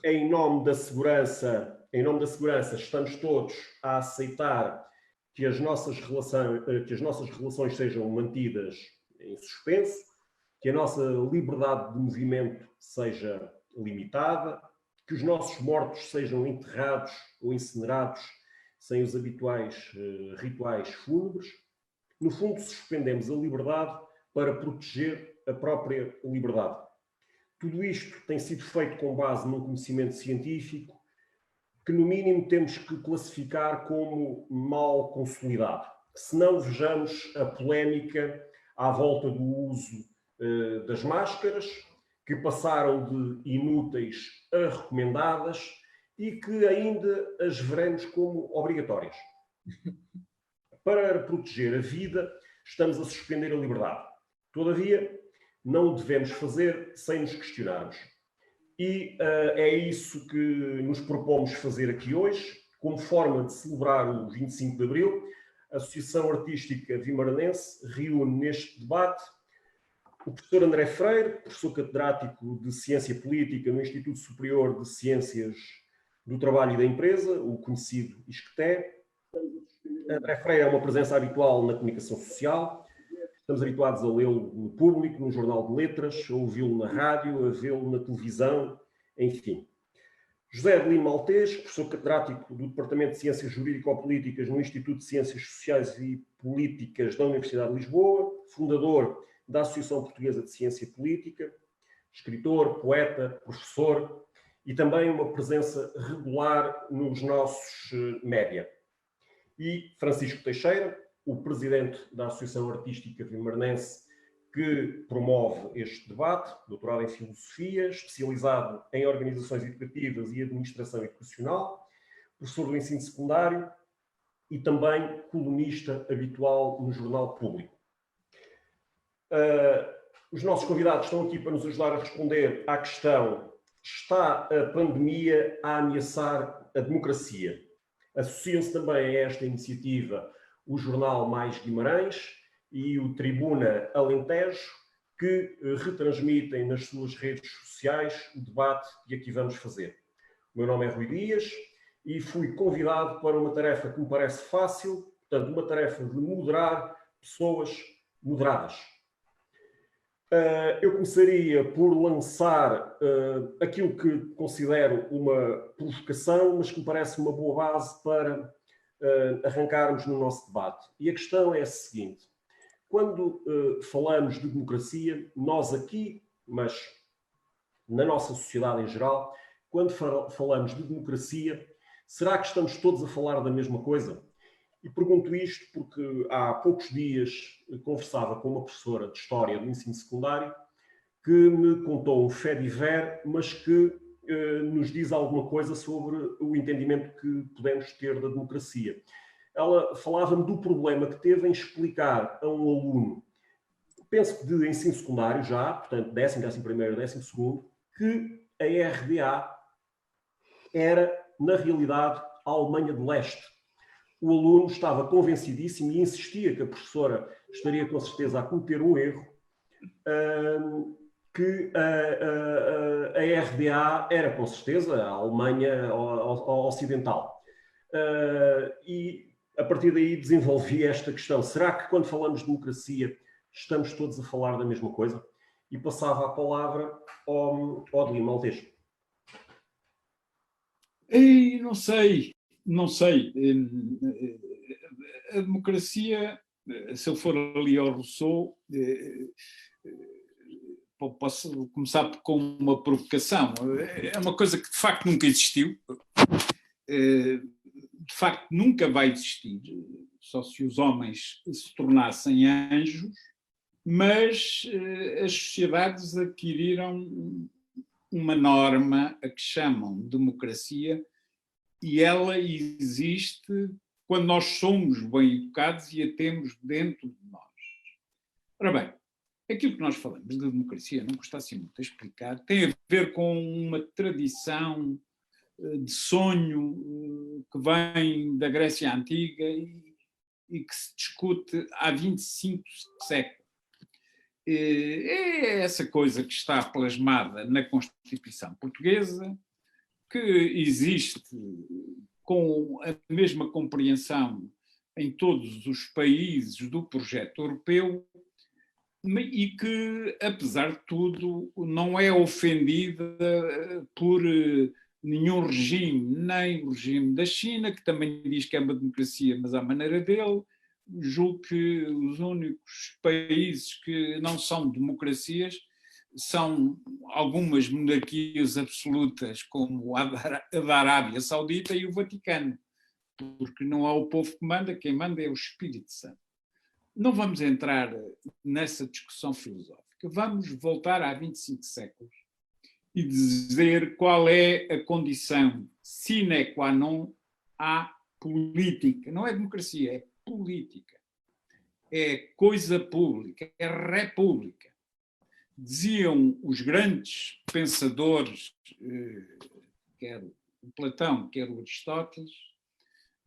em nome da segurança, estamos todos a aceitar que as nossas relações sejam mantidas em suspenso, que a nossa liberdade de movimento seja limitada, que os nossos mortos sejam enterrados ou incinerados sem os habituais rituais fúnebres. No fundo, suspendemos a liberdade para proteger a própria liberdade. Tudo isto tem sido feito com base num conhecimento científico que, no mínimo, temos que classificar como mal consolidado. Se não, vejamos a polémica à volta do uso das máscaras, que passaram de inúteis a recomendadas e que ainda as veremos como obrigatórias. Para proteger a vida, estamos a suspender a liberdade. Todavia, não o devemos fazer sem nos questionarmos. E é isso que nos propomos fazer aqui hoje, como forma de celebrar o 25 de Abril. A Associação Artística Vimaranense reúne neste debate o professor André Freire, professor catedrático de Ciência Política no Instituto Superior de Ciências do Trabalho e da Empresa, o conhecido ISCTE. André Freire é uma presença habitual na comunicação social. Estamos habituados a lê-lo no público, no Jornal de Letras, a ouvi-lo na rádio, a vê-lo na televisão, enfim. José Adelino Maltês, professor catedrático do Departamento de Ciências Jurídico-Políticas no Instituto de Ciências Sociais e Políticas da Universidade de Lisboa, fundador da Associação Portuguesa de Ciência Política, escritor, poeta, professor e também uma presença regular nos nossos média. E Francisco Teixeira, o presidente da Associação Artística Vimaranense, que promove este debate, doutorado em Filosofia, especializado em Organizações Educativas e Administração Educacional, professor do ensino secundário e também colunista habitual no Jornal Público. Os nossos convidados estão aqui para nos ajudar a responder à questão: está a pandemia a ameaçar a democracia? Associam-se também a esta iniciativa o Jornal Mais Guimarães e o Tribuna Alentejo, que retransmitem nas suas redes sociais o debate que aqui vamos fazer. O meu nome é Rui Dias e fui convidado para uma tarefa que me parece fácil, portanto, uma tarefa de moderar pessoas moderadas. Eu começaria por lançar aquilo que considero uma provocação, mas que me parece uma boa base para arrancarmos no nosso debate. E a questão é a seguinte: quando falamos de democracia, nós aqui, mas na nossa sociedade em geral, quando falamos de democracia, será que estamos todos a falar da mesma coisa? E pergunto isto porque há poucos dias conversava com uma professora de História do ensino secundário que me contou um fait divers, mas que nos diz alguma coisa sobre o entendimento que podemos ter da democracia. Ela falava-me do problema que teve em explicar a um aluno, penso que de ensino secundário já, portanto 10º, 11º, 12º, que a RDA era, na realidade, a Alemanha de Leste. O aluno estava convencidíssimo e insistia que a professora estaria com certeza a cometer um erro, que a RDA era com certeza a Alemanha Ocidental. E a partir daí desenvolvi esta questão: será que quando falamos de democracia estamos todos a falar da mesma coisa? E passava a palavra ao Adelino Maltês. Não sei. A democracia, se eu for ali ao Rousseau, posso começar com uma provocação. É uma coisa que de facto nunca existiu, de facto nunca vai existir, só se os homens se tornassem anjos, mas as sociedades adquiriram uma norma a que chamam democracia, e ela existe quando nós somos bem educados e a temos dentro de nós. Ora bem, aquilo que nós falamos de democracia, não custa assim muito a explicar, tem a ver com uma tradição de sonho que vem da Grécia Antiga e que se discute há 25 séculos. É essa coisa que está plasmada na Constituição Portuguesa, que existe com a mesma compreensão em todos os países do projeto europeu e que, apesar de tudo, não é ofendida por nenhum regime, nem o regime da China, que também diz que é uma democracia, mas à maneira dele. Julgo que os únicos países que não são democracias são algumas monarquias absolutas, como a da Arábia Saudita e o Vaticano, porque não é o povo que manda, quem manda é o Espírito Santo. Não vamos entrar nessa discussão filosófica, vamos voltar há 25 séculos e dizer qual é a condição sine qua non à política. Não é democracia, é política. É coisa pública, é república. Diziam os grandes pensadores, quer o Platão, quer o Aristóteles,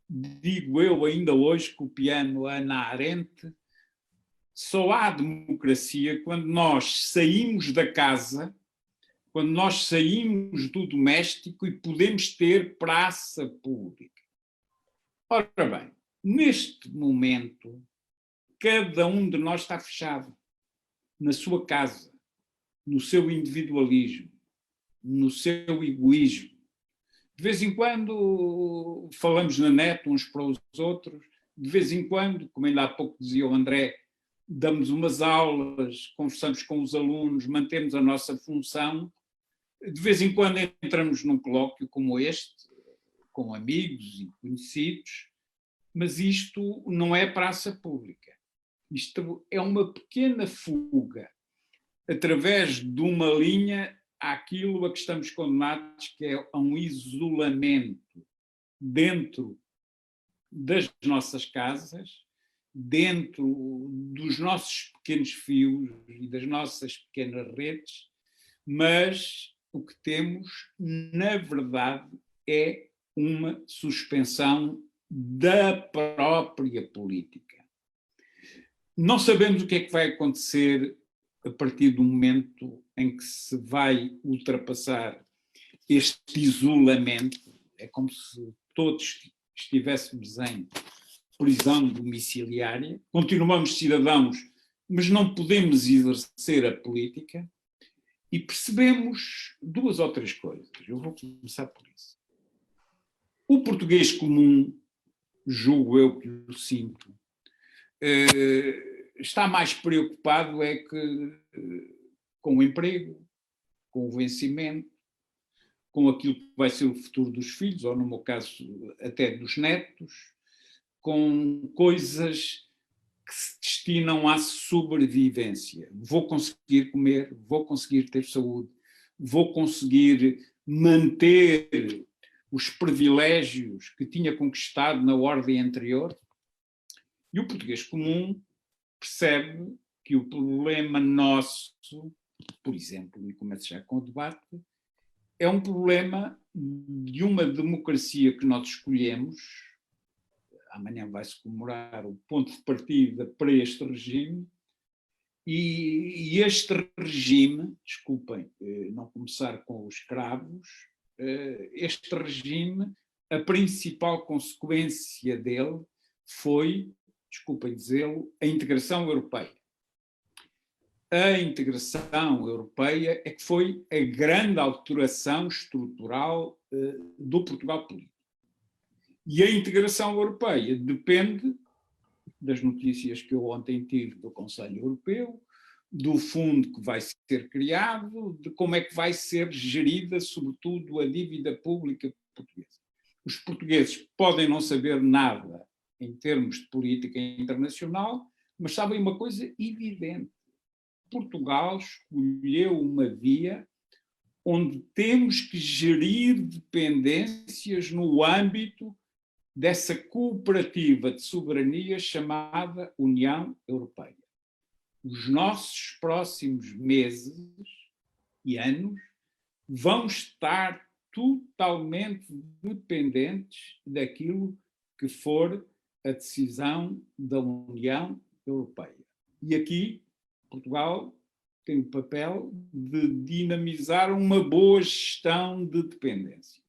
digo eu ainda hoje, copiando a Hannah Arendt, só há democracia quando nós saímos da casa, quando nós saímos do doméstico e podemos ter praça pública. Ora bem, neste momento, cada um de nós está fechado na sua casa, no seu individualismo, no seu egoísmo. De vez em quando falamos na net uns para os outros, de vez em quando, como ainda há pouco dizia o André, damos umas aulas, conversamos com os alunos, mantemos a nossa função. De vez em quando entramos num colóquio como este, com amigos e conhecidos, mas isto não é praça pública. Isto é uma pequena fuga através de uma linha àquilo a que estamos condenados, que é a um isolamento dentro das nossas casas, dentro dos nossos pequenos fios e das nossas pequenas redes, mas o que temos, na verdade, é uma suspensão da própria política. Não sabemos o que é que vai acontecer a partir do momento em que se vai ultrapassar este isolamento. É como se todos estivéssemos em prisão domiciliária, continuamos cidadãos, mas não podemos exercer a política, e percebemos duas ou três coisas. Eu vou começar por isso. O português comum, julgo eu que o sinto, está mais preocupado com o emprego, com o vencimento, com aquilo que vai ser o futuro dos filhos, ou no meu caso até dos netos, com coisas que se destinam à sobrevivência. Vou conseguir comer, vou conseguir ter saúde, vou conseguir manter os privilégios que tinha conquistado na ordem anterior. E o português comum percebe que o problema nosso, por exemplo, e começa já com o debate, é um problema de uma democracia que nós escolhemos. Amanhã vai-se comemorar o ponto de partida para este regime, e este regime, desculpem não começar com os escravos, este regime, a principal consequência dele foi, desculpem dizê-lo, a integração europeia. A integração europeia é que foi a grande alteração estrutural do Portugal político. E a integração europeia depende das notícias que eu ontem tive do Conselho Europeu, do fundo que vai ser criado, de como é que vai ser gerida, sobretudo, a dívida pública portuguesa. Os portugueses podem não saber nada em termos de política internacional, mas sabem uma coisa evidente. Portugal escolheu uma via onde temos que gerir dependências no âmbito dessa cooperativa de soberania chamada União Europeia. Os nossos próximos meses e anos vão estar totalmente dependentes daquilo que for a decisão da União Europeia. E aqui, Portugal tem o papel de dinamizar uma boa gestão de dependências.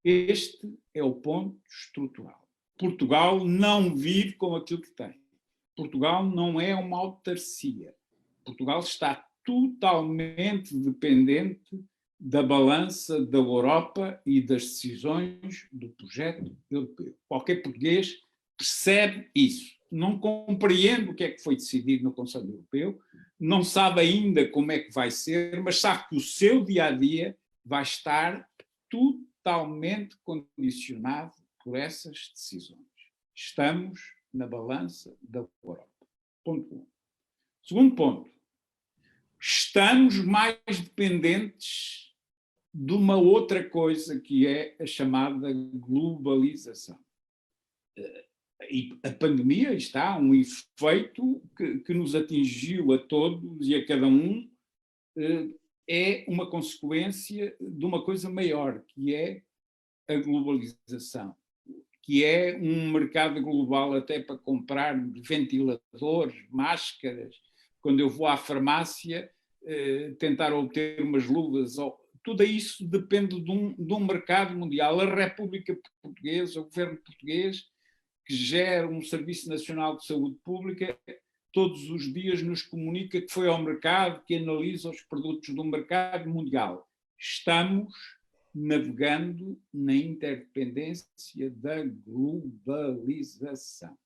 Este é o ponto estrutural. Portugal não vive com aquilo que tem. Portugal não é uma autarcia. Portugal está totalmente dependente da balança da Europa e das decisões do projeto europeu. Qualquer português percebe isso. Não compreende o que é que foi decidido no Conselho Europeu, não sabe ainda como é que vai ser, mas sabe que o seu dia-a-dia vai estar totalmente condicionado por essas decisões. Estamos na balança da Europa. Ponto 1. Segundo ponto, estamos mais dependentes de uma outra coisa que é a chamada globalização. E a pandemia está um efeito que nos atingiu a todos e a cada um, é uma consequência de uma coisa maior, que é a globalização, que é um mercado global até para comprar ventiladores, máscaras. Quando eu vou à farmácia tentar obter umas luvas, tudo isso depende de um mercado mundial. A República Portuguesa, o governo português, que gera um Serviço Nacional de Saúde Pública, todos os dias nos comunica que foi ao mercado, que analisa os produtos do mercado mundial. Estamos navegando na interdependência da globalização.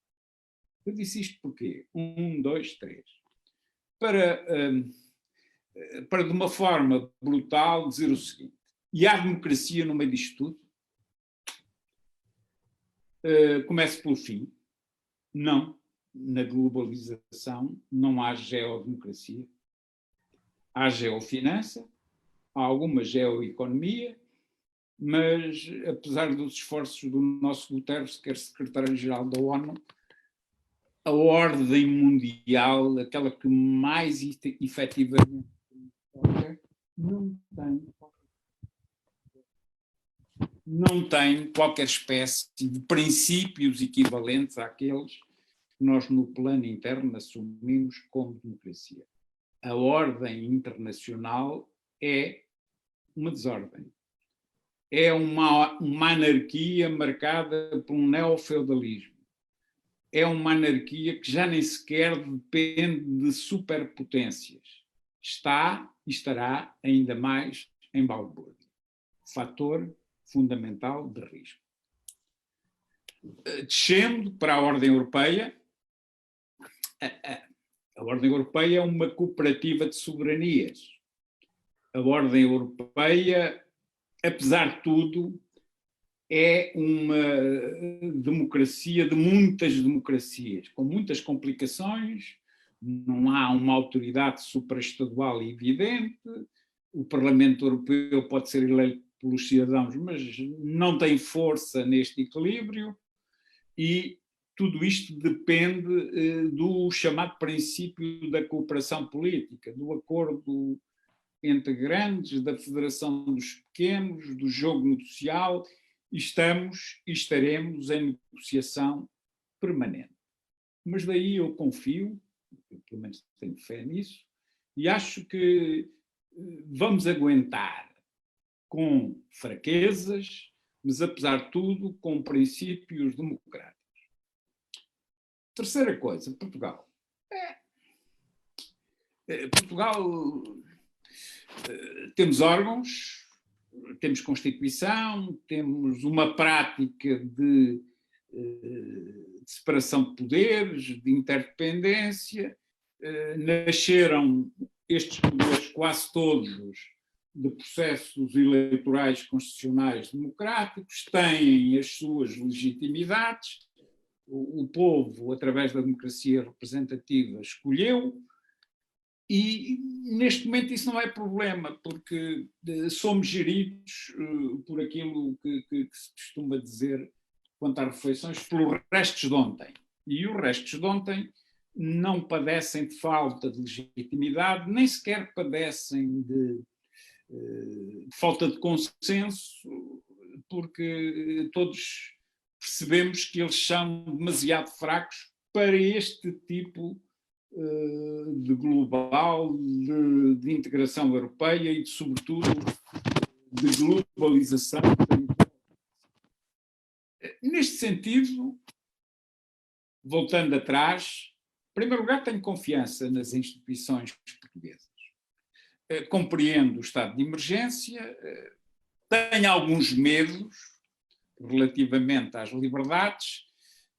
Eu disse isto porquê? 1, 2, 3. Para de uma forma brutal dizer o seguinte: e há democracia no meio disto tudo? Começo pelo fim. Não. Na globalização não há geodemocracia. Há geofinança, há alguma geoeconomia, mas, apesar dos esforços do nosso Guterres, que é secretário-geral da ONU, a ordem mundial, aquela que mais efetivamente não tem qualquer espécie de princípios equivalentes àqueles que nós, no plano interno, assumimos como democracia. A ordem internacional é uma desordem. É uma anarquia marcada por um neofeudalismo. É uma anarquia que já nem sequer depende de superpotências. Está e estará ainda mais em balbúrdia. Fator fundamental de risco. Descendo para a ordem europeia, a ordem europeia é uma cooperativa de soberanias. A ordem europeia, apesar de tudo, é uma democracia de muitas democracias, com muitas complicações. Não há uma autoridade supraestadual evidente. O Parlamento Europeu pode ser eleito pelos cidadãos, mas não tem força neste equilíbrio, e tudo isto depende do chamado princípio da cooperação política, do acordo entre grandes, da federação dos pequenos, do jogo negocial. Estamos e estaremos em negociação permanente. Mas daí eu confio, eu pelo menos tenho fé nisso, e acho que vamos aguentar com fraquezas, mas apesar de tudo com princípios democráticos. Terceira coisa, Portugal. Portugal, temos órgãos, temos Constituição, temos uma prática de separação de poderes, de interdependência. Nasceram estes poderes quase todos de processos eleitorais constitucionais democráticos, têm as suas legitimidades. O povo, através da democracia representativa, escolheu, e neste momento isso não é problema, porque somos geridos por aquilo que se costuma dizer quanto às refeições, pelos restos de ontem. E os restos de ontem não padecem de falta de legitimidade, nem sequer padecem de falta de consenso, porque todos percebemos que eles são demasiado fracos para este tipo de global, de integração europeia e, sobretudo, de globalização. Neste sentido, voltando atrás, em primeiro lugar, tenho confiança nas instituições portuguesas. Compreendo o estado de emergência, tenho alguns medos relativamente às liberdades,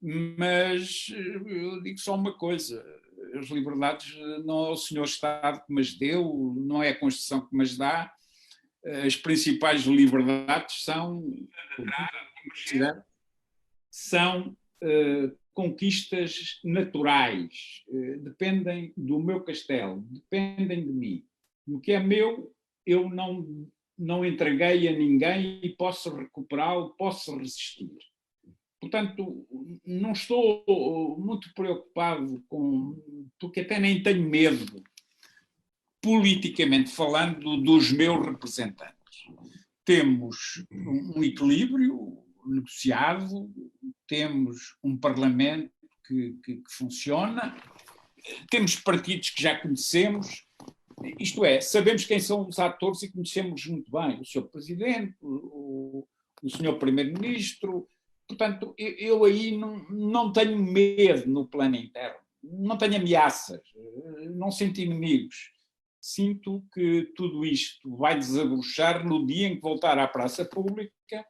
mas eu digo só uma coisa: as liberdades não é o Senhor Estado que me as deu, não é a Constituição que me as dá. As principais liberdades são conquistas naturais, dependem do meu castelo, dependem de mim. O que é meu, eu não entreguei a ninguém e posso recuperá-lo, posso resistir. Portanto, não estou muito preocupado porque até nem tenho medo, politicamente falando, dos meus representantes. Temos um equilíbrio negociado, temos um Parlamento que funciona, temos partidos que já conhecemos, isto é, sabemos quem são os atores e conhecemos muito bem o Sr. Presidente, o Sr. Primeiro-Ministro. Portanto, eu aí não tenho medo no plano interno, não tenho ameaças, não sinto inimigos. Sinto que tudo isto vai desabrochar no dia em que voltar à praça pública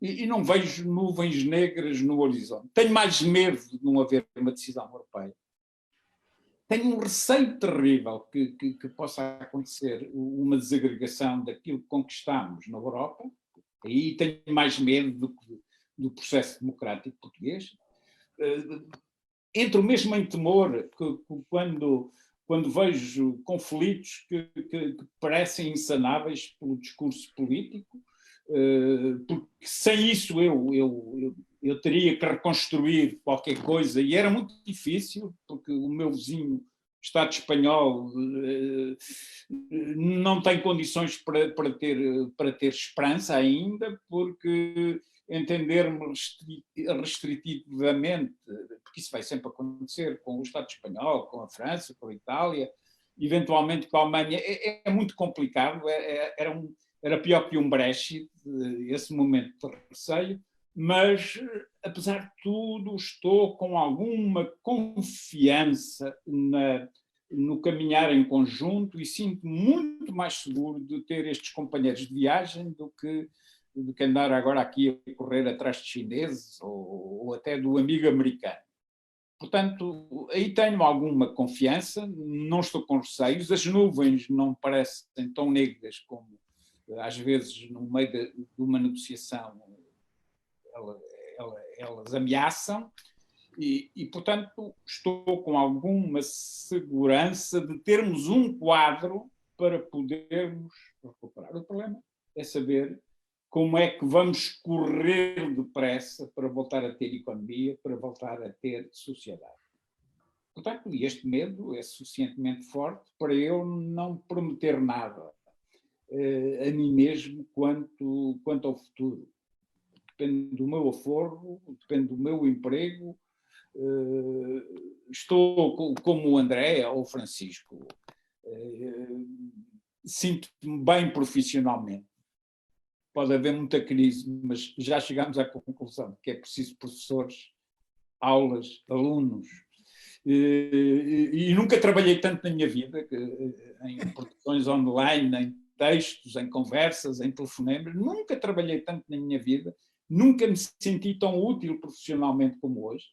e não vejo nuvens negras no horizonte. Tenho mais medo de não haver uma decisão europeia. Tenho um receio terrível que possa acontecer uma desagregação daquilo que conquistámos na Europa. Aí tenho mais medo do processo democrático português. Entro mesmo em temor quando vejo conflitos que parecem insanáveis pelo discurso político, porque sem isso eu teria que reconstruir qualquer coisa, e era muito difícil, porque o meu vizinho, o Estado espanhol, não tem condições para ter esperança ainda, porque entender-me restritivamente, porque isso vai sempre acontecer com o Estado espanhol, com a França, com a Itália, eventualmente com a Alemanha, é muito complicado, era pior que um Brexit, esse momento de receio, mas, apesar de tudo, estou com alguma confiança no caminhar em conjunto e sinto-me muito mais seguro de ter estes companheiros de viagem do que andar agora aqui a correr atrás de chineses ou até do amigo americano. Portanto, aí tenho alguma confiança, não estou com receios, as nuvens não parecem tão negras como, às vezes, no meio de uma negociação, elas ameaçam, e, portanto, estou com alguma segurança de termos um quadro para podermos recuperar. O problema é saber como é que vamos correr depressa para voltar a ter economia, para voltar a ter sociedade. Portanto, este medo é suficientemente forte para eu não prometer nada a mim mesmo quanto ao futuro. Depende do meu aforro, depende do meu emprego. Estou como o André ou o Francisco. Sinto-me bem profissionalmente. Pode haver muita crise, mas já chegamos à conclusão que é preciso professores, aulas, alunos. E nunca trabalhei tanto na minha vida, em produções online, em textos, em conversas, em telefonemas. Nunca trabalhei tanto na minha vida, nunca me senti tão útil profissionalmente como hoje.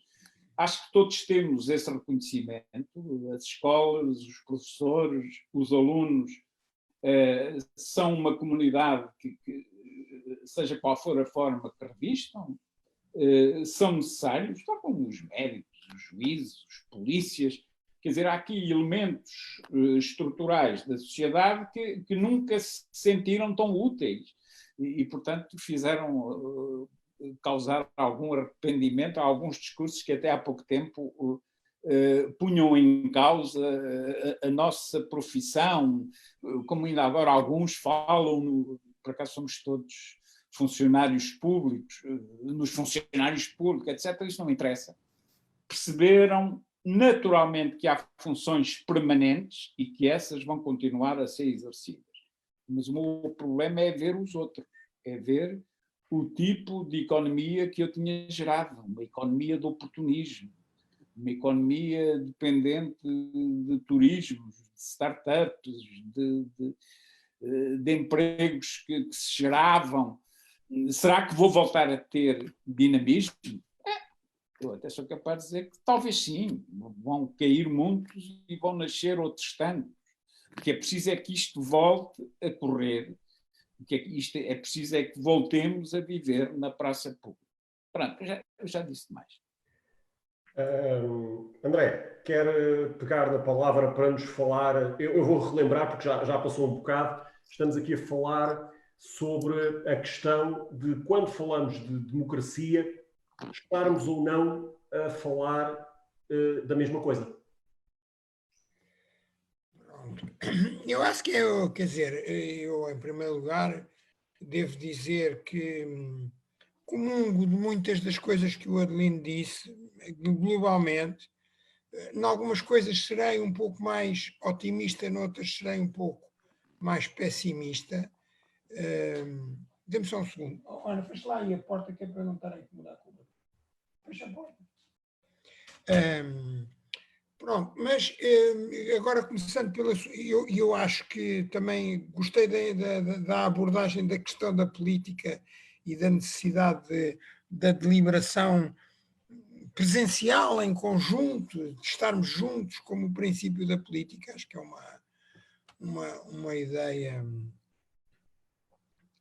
Acho que todos temos esse reconhecimento, as escolas, os professores, os alunos, são uma comunidade que seja qual for a forma que revistam, são necessários, tal como os médicos, os juízes, os polícias. Quer dizer, há aqui elementos estruturais da sociedade que nunca se sentiram tão úteis e portanto, causaram algum arrependimento a alguns discursos que até há pouco tempo punham em causa a nossa profissão, como ainda agora alguns falam, por acaso somos todos funcionários públicos, nos funcionários públicos, etc. Isso não interessa. Perceberam naturalmente que há funções permanentes e que essas vão continuar a ser exercidas. Mas o meu problema é ver os outros, é ver o tipo de economia que eu tinha gerado, uma economia do oportunismo, uma economia dependente de turismo, de startups, de empregos que se geravam. Será que vou voltar a ter dinamismo? Eu até sou capaz de dizer que talvez sim, vão cair muitos e vão nascer outros tantos. O que é preciso é que isto volte a correr, o que é preciso é que voltemos a viver na praça pública. Pronto, eu já disse demais. André, quer pegar na palavra para nos falar, eu vou relembrar porque já passou um bocado, estamos aqui a falar sobre a questão de quando falamos de democracia, estarmos ou não a falar da mesma coisa. Eu acho que quer dizer, eu em primeiro lugar devo dizer que comungo de muitas das coisas que o Adelino disse, globalmente. Em algumas coisas serei um pouco mais otimista, noutras serei um pouco mais pessimista. Dê-me só um segundo. Olha, fecha lá aí a porta que é para eu não estar a incomodar com o outro. Fecha a porta. Pronto, mas agora começando pela... Eu acho que também gostei da abordagem da questão da política e da necessidade da deliberação presencial, em conjunto, de estarmos juntos como o princípio da política. Acho que é uma ideia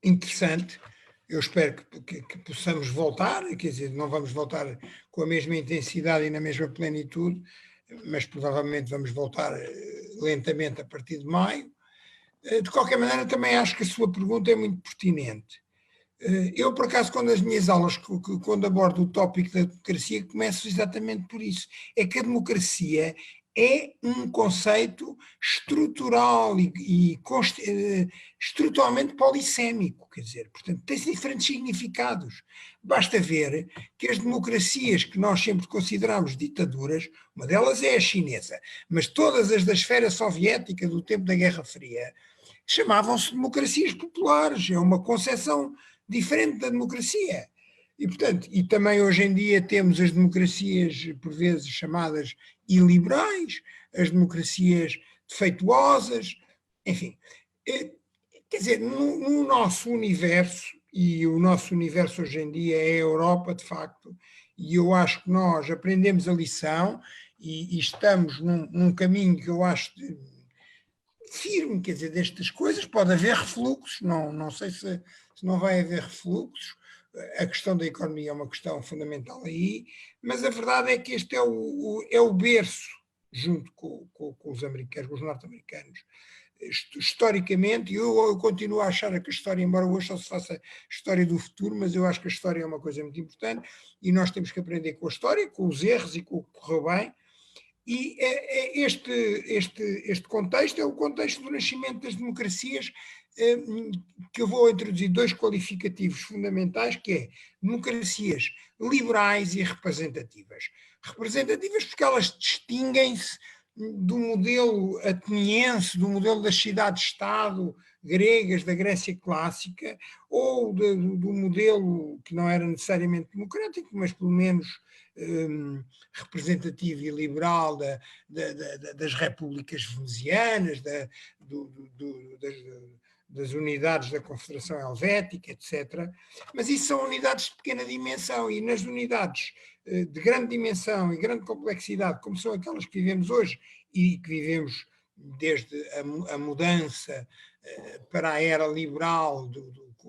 interessante. Eu espero que possamos voltar, quer dizer, não vamos voltar com a mesma intensidade e na mesma plenitude, mas provavelmente vamos voltar lentamente a partir de maio. De qualquer maneira, também acho que a sua pergunta é muito pertinente. Eu, por acaso, quando as minhas aulas, quando abordo o tópico da democracia, começo exatamente por isso. É que a democracia é um conceito estrutural e estruturalmente polissémico, quer dizer, portanto, tem diferentes significados. Basta ver que as democracias que nós sempre consideramos ditaduras, uma delas é a chinesa, mas todas as da esfera soviética do tempo da Guerra Fria chamavam-se democracias populares, é uma concepção diferente da democracia. E, portanto, e também hoje em dia temos as democracias, por vezes, chamadas iliberais, as democracias defeituosas, enfim. Quer dizer, no nosso universo, e o nosso universo hoje em dia é a Europa, de facto, e eu acho que nós aprendemos a lição e estamos num caminho que eu acho firme, quer dizer, destas coisas. Pode haver refluxos, não sei se não vai haver refluxos. A questão da economia é uma questão fundamental aí, mas a verdade é que este é o berço, junto com os americanos, com os norte-americanos, historicamente. Eu continuo a achar que a história, embora hoje só se faça história do futuro, mas eu acho que a história é uma coisa muito importante e nós temos que aprender com a história, com os erros e com o que correu bem. E este contexto é o contexto do nascimento das democracias, que eu vou introduzir dois qualificativos fundamentais, que é democracias liberais e representativas. Representativas porque elas distinguem-se do modelo ateniense, do modelo das cidades-estado gregas, da Grécia clássica, ou do modelo que não era necessariamente democrático, mas pelo menos representativo e liberal das repúblicas venezianas, das unidades da Confederação Helvética, etc. Mas isso são unidades de pequena dimensão, e nas unidades de grande dimensão e grande complexidade, como são aquelas que vivemos hoje e que vivemos desde a mudança para a era liberal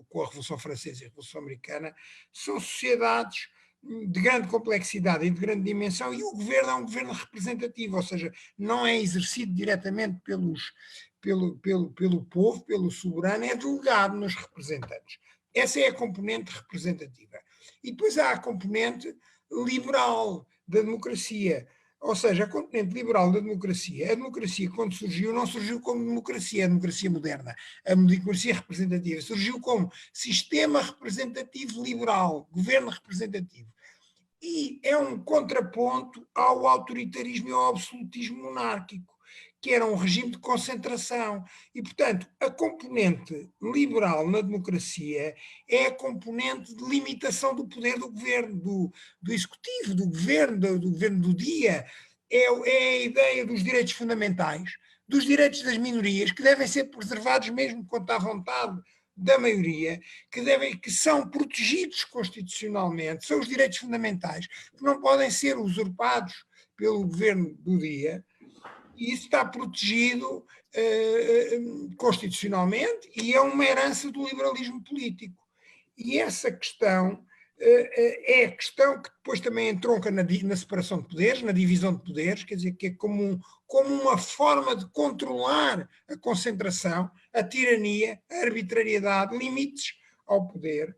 com a Revolução Francesa e a Revolução Americana, são sociedades de grande complexidade e de grande dimensão, e o governo é um governo representativo, ou seja, não é exercido diretamente pelo povo, pelo soberano, é delegado nos representantes. Essa é a componente representativa. E depois há a componente liberal da democracia, ou seja, a componente liberal da democracia. A democracia, quando surgiu, não surgiu como democracia, a democracia moderna. A democracia representativa surgiu como sistema representativo liberal, governo representativo. E é um contraponto ao autoritarismo e ao absolutismo monárquico, que era um regime de concentração. E, portanto, a componente liberal na democracia é a componente de limitação do poder do governo, do executivo, do governo do dia. É a ideia dos direitos fundamentais, dos direitos das minorias, que devem ser preservados mesmo quanto à vontade da maioria, que são protegidos constitucionalmente, são os direitos fundamentais, que não podem ser usurpados pelo governo do dia. E isso está protegido constitucionalmente e é uma herança do liberalismo político. E essa questão é a questão que depois também entronca na separação de poderes, na divisão de poderes, quer dizer, que é como uma forma de controlar a concentração, a tirania, a arbitrariedade, limites ao poder.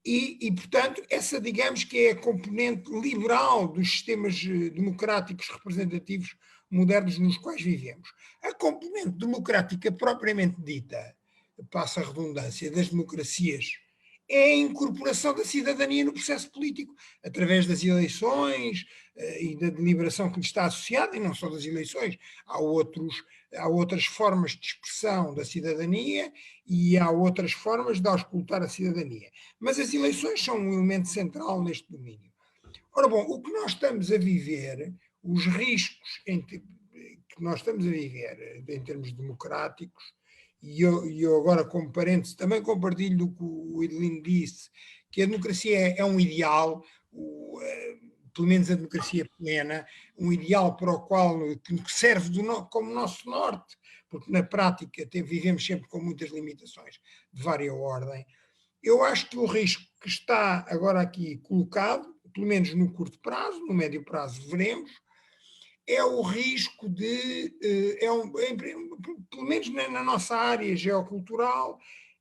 E, portanto, essa, digamos que é a componente liberal dos sistemas democráticos representativos modernos nos quais vivemos. A componente democrática propriamente dita, passa a redundância, das democracias, é a incorporação da cidadania no processo político, através das eleições e da deliberação que lhe está associada, e não só das eleições, há outras formas de expressão da cidadania e há outras formas de auscultar a cidadania. Mas as eleições são um elemento central neste domínio. Ora bom, o que nós estamos a viver, os riscos que nós estamos a viver em termos democráticos, e eu agora, como parênteses, também compartilho do que o Idelino disse, que a democracia é um ideal, pelo menos a democracia plena, um ideal para o qual que serve como nosso norte, porque na prática vivemos sempre com muitas limitações de vária ordem. Eu acho que o risco que está agora aqui colocado, pelo menos no curto prazo, no médio prazo veremos, é o risco de, pelo menos na nossa área geocultural,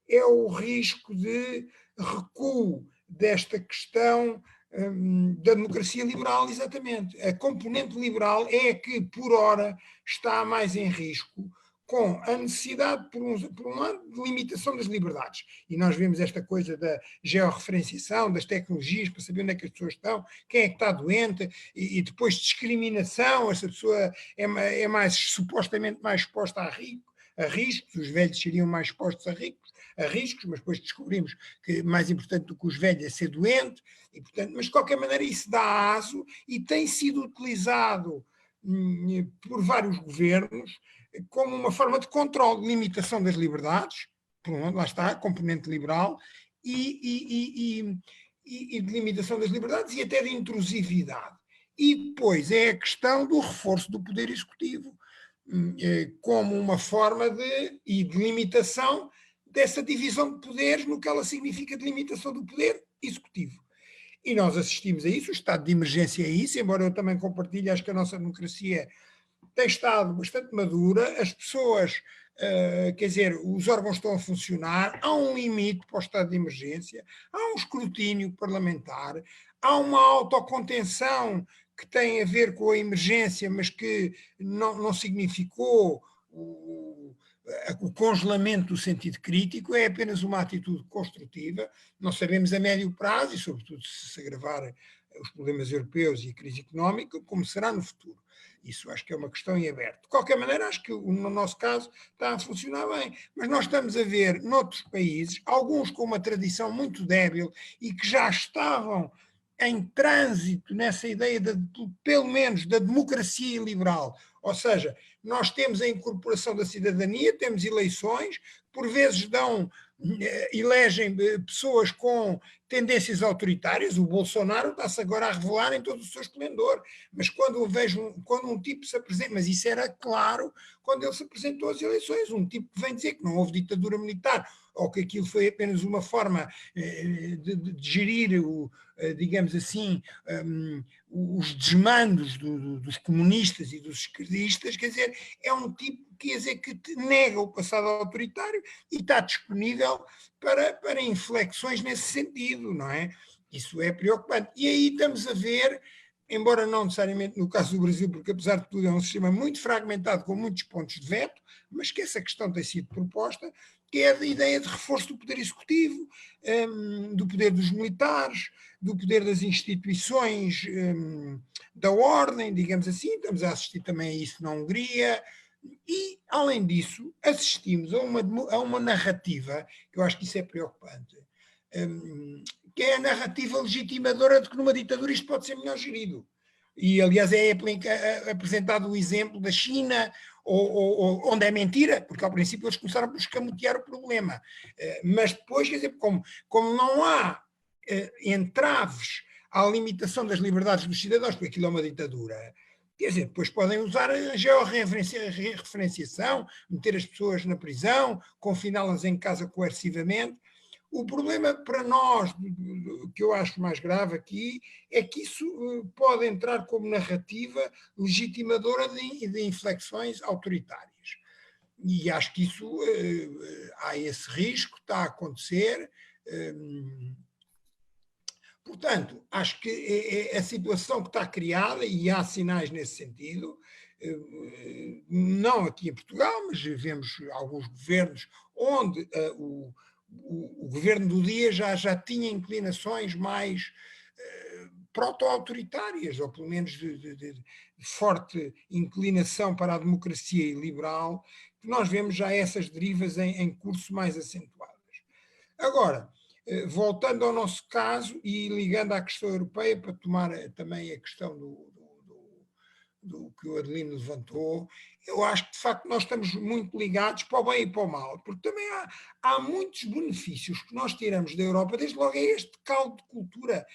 é o risco de recuo desta questão da democracia liberal, exatamente. A componente liberal é a que, por ora, está mais em risco, com a necessidade, por um lado, de limitação das liberdades. E nós vemos esta coisa da georreferenciação, das tecnologias, para saber onde é que as pessoas estão, quem é que está doente, e depois discriminação, essa pessoa é supostamente mais exposta a riscos, os velhos seriam mais expostos a riscos, mas depois descobrimos que mais importante do que os velhos é ser doente, e, portanto, mas de qualquer maneira isso dá aso e tem sido utilizado por vários governos como uma forma de controle, de limitação das liberdades, por um lado, lá está, a componente liberal, e de limitação das liberdades e até de intrusividade. E depois é a questão do reforço do poder executivo, como uma forma de limitação dessa divisão de poderes no que ela significa de limitação do poder executivo. E nós assistimos a isso, o estado de emergência é isso, embora eu também compartilhe, acho que a nossa democracia tem estado bastante madura, as pessoas, quer dizer, os órgãos estão a funcionar, há um limite para o estado de emergência, há um escrutínio parlamentar, há uma autocontenção que tem a ver com a emergência, mas que não significou o congelamento do sentido crítico, é apenas uma atitude construtiva. Não sabemos a médio prazo, e sobretudo se agravar os problemas europeus e a crise económica, como será no futuro. Isso acho que é uma questão em aberto. De qualquer maneira, acho que no nosso caso está a funcionar bem. Mas nós estamos a ver noutros países, alguns com uma tradição muito débil e que já estavam em trânsito nessa ideia, pelo menos, da democracia liberal. Ou seja, nós temos a incorporação da cidadania, temos eleições, por vezes elegem pessoas com tendências autoritárias. O Bolsonaro está-se agora a revelar em todo o seu esplendor, mas quando um tipo se apresenta, mas isso era claro quando ele se apresentou às eleições, um tipo que vem dizer que não houve ditadura militar, ou que aquilo foi apenas uma forma de gerir, digamos assim, os desmandos dos comunistas e dos esquerdistas. Quer dizer, é um tipo, quer dizer, que nega o passado autoritário e está disponível para inflexões nesse sentido, não é? Isso é preocupante. E aí estamos a ver embora não necessariamente no caso do Brasil, porque apesar de tudo é um sistema muito fragmentado, com muitos pontos de veto, mas que essa questão tem sido proposta, que é a ideia de reforço do poder executivo, do poder dos militares, do poder das instituições da ordem, digamos assim. Estamos a assistir também a isso na Hungria. E, além disso, assistimos a uma narrativa, que eu acho que isso é preocupante, que é a narrativa legitimadora de que numa ditadura isto pode ser melhor gerido. E, aliás, é apresentado o exemplo da China, onde é mentira, porque ao princípio eles começaram por escamotear o problema. Mas depois, quer dizer, como não há entraves à limitação das liberdades dos cidadãos, porque aquilo é uma ditadura, quer dizer, depois podem usar a georreferenciação, meter as pessoas na prisão, confiná-las em casa coercivamente. O problema para nós, que eu acho mais grave aqui, é que isso pode entrar como narrativa legitimadora de inflexões autoritárias. E acho que isso, há esse risco, está a acontecer. Portanto, acho que a situação que está criada, e há sinais nesse sentido, não aqui em Portugal, mas vemos alguns governos onde o governo do dia já tinha inclinações mais proto-autoritárias, ou pelo menos de forte inclinação para a democracia liberal, que nós vemos já essas derivas em curso mais acentuadas. Agora, voltando ao nosso caso e ligando à questão europeia, para tomar também a questão do que o Adelino levantou, eu acho que de facto nós estamos muito ligados para o bem e para o mal, porque também há muitos benefícios que nós tiramos da Europa, desde logo é este caldo de cultura.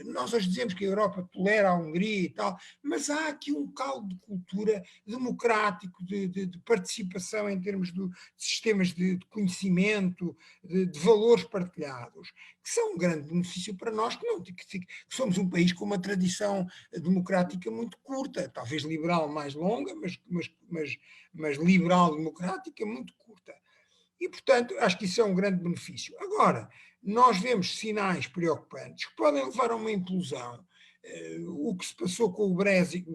Nós hoje dizemos que a Europa tolera a Hungria e tal, mas há aqui um caldo de cultura democrático, de participação em termos de sistemas de conhecimento, de valores partilhados, que são um grande benefício para nós, que somos um país com uma tradição democrática muito curta, talvez liberal mais longa, mas liberal democrática muito curta. E, portanto, acho que isso é um grande benefício. Agora, nós vemos sinais preocupantes que podem levar a uma implosão. O que se passou com o Brexit,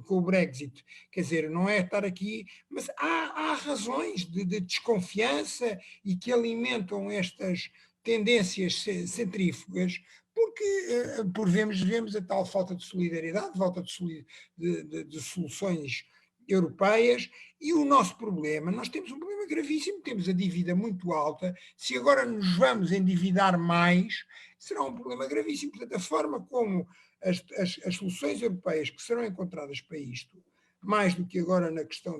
quer dizer, não é estar aqui, mas há razões de desconfiança e que alimentam estas tendências centrífugas, porque por vemos a tal falta de solidariedade, falta de soluções europeias, e o nosso problema, nós temos um problema gravíssimo, temos a dívida muito alta, se agora nos vamos endividar mais, será um problema gravíssimo. Portanto, a forma como as soluções europeias que serão encontradas para isto, mais do que agora na questão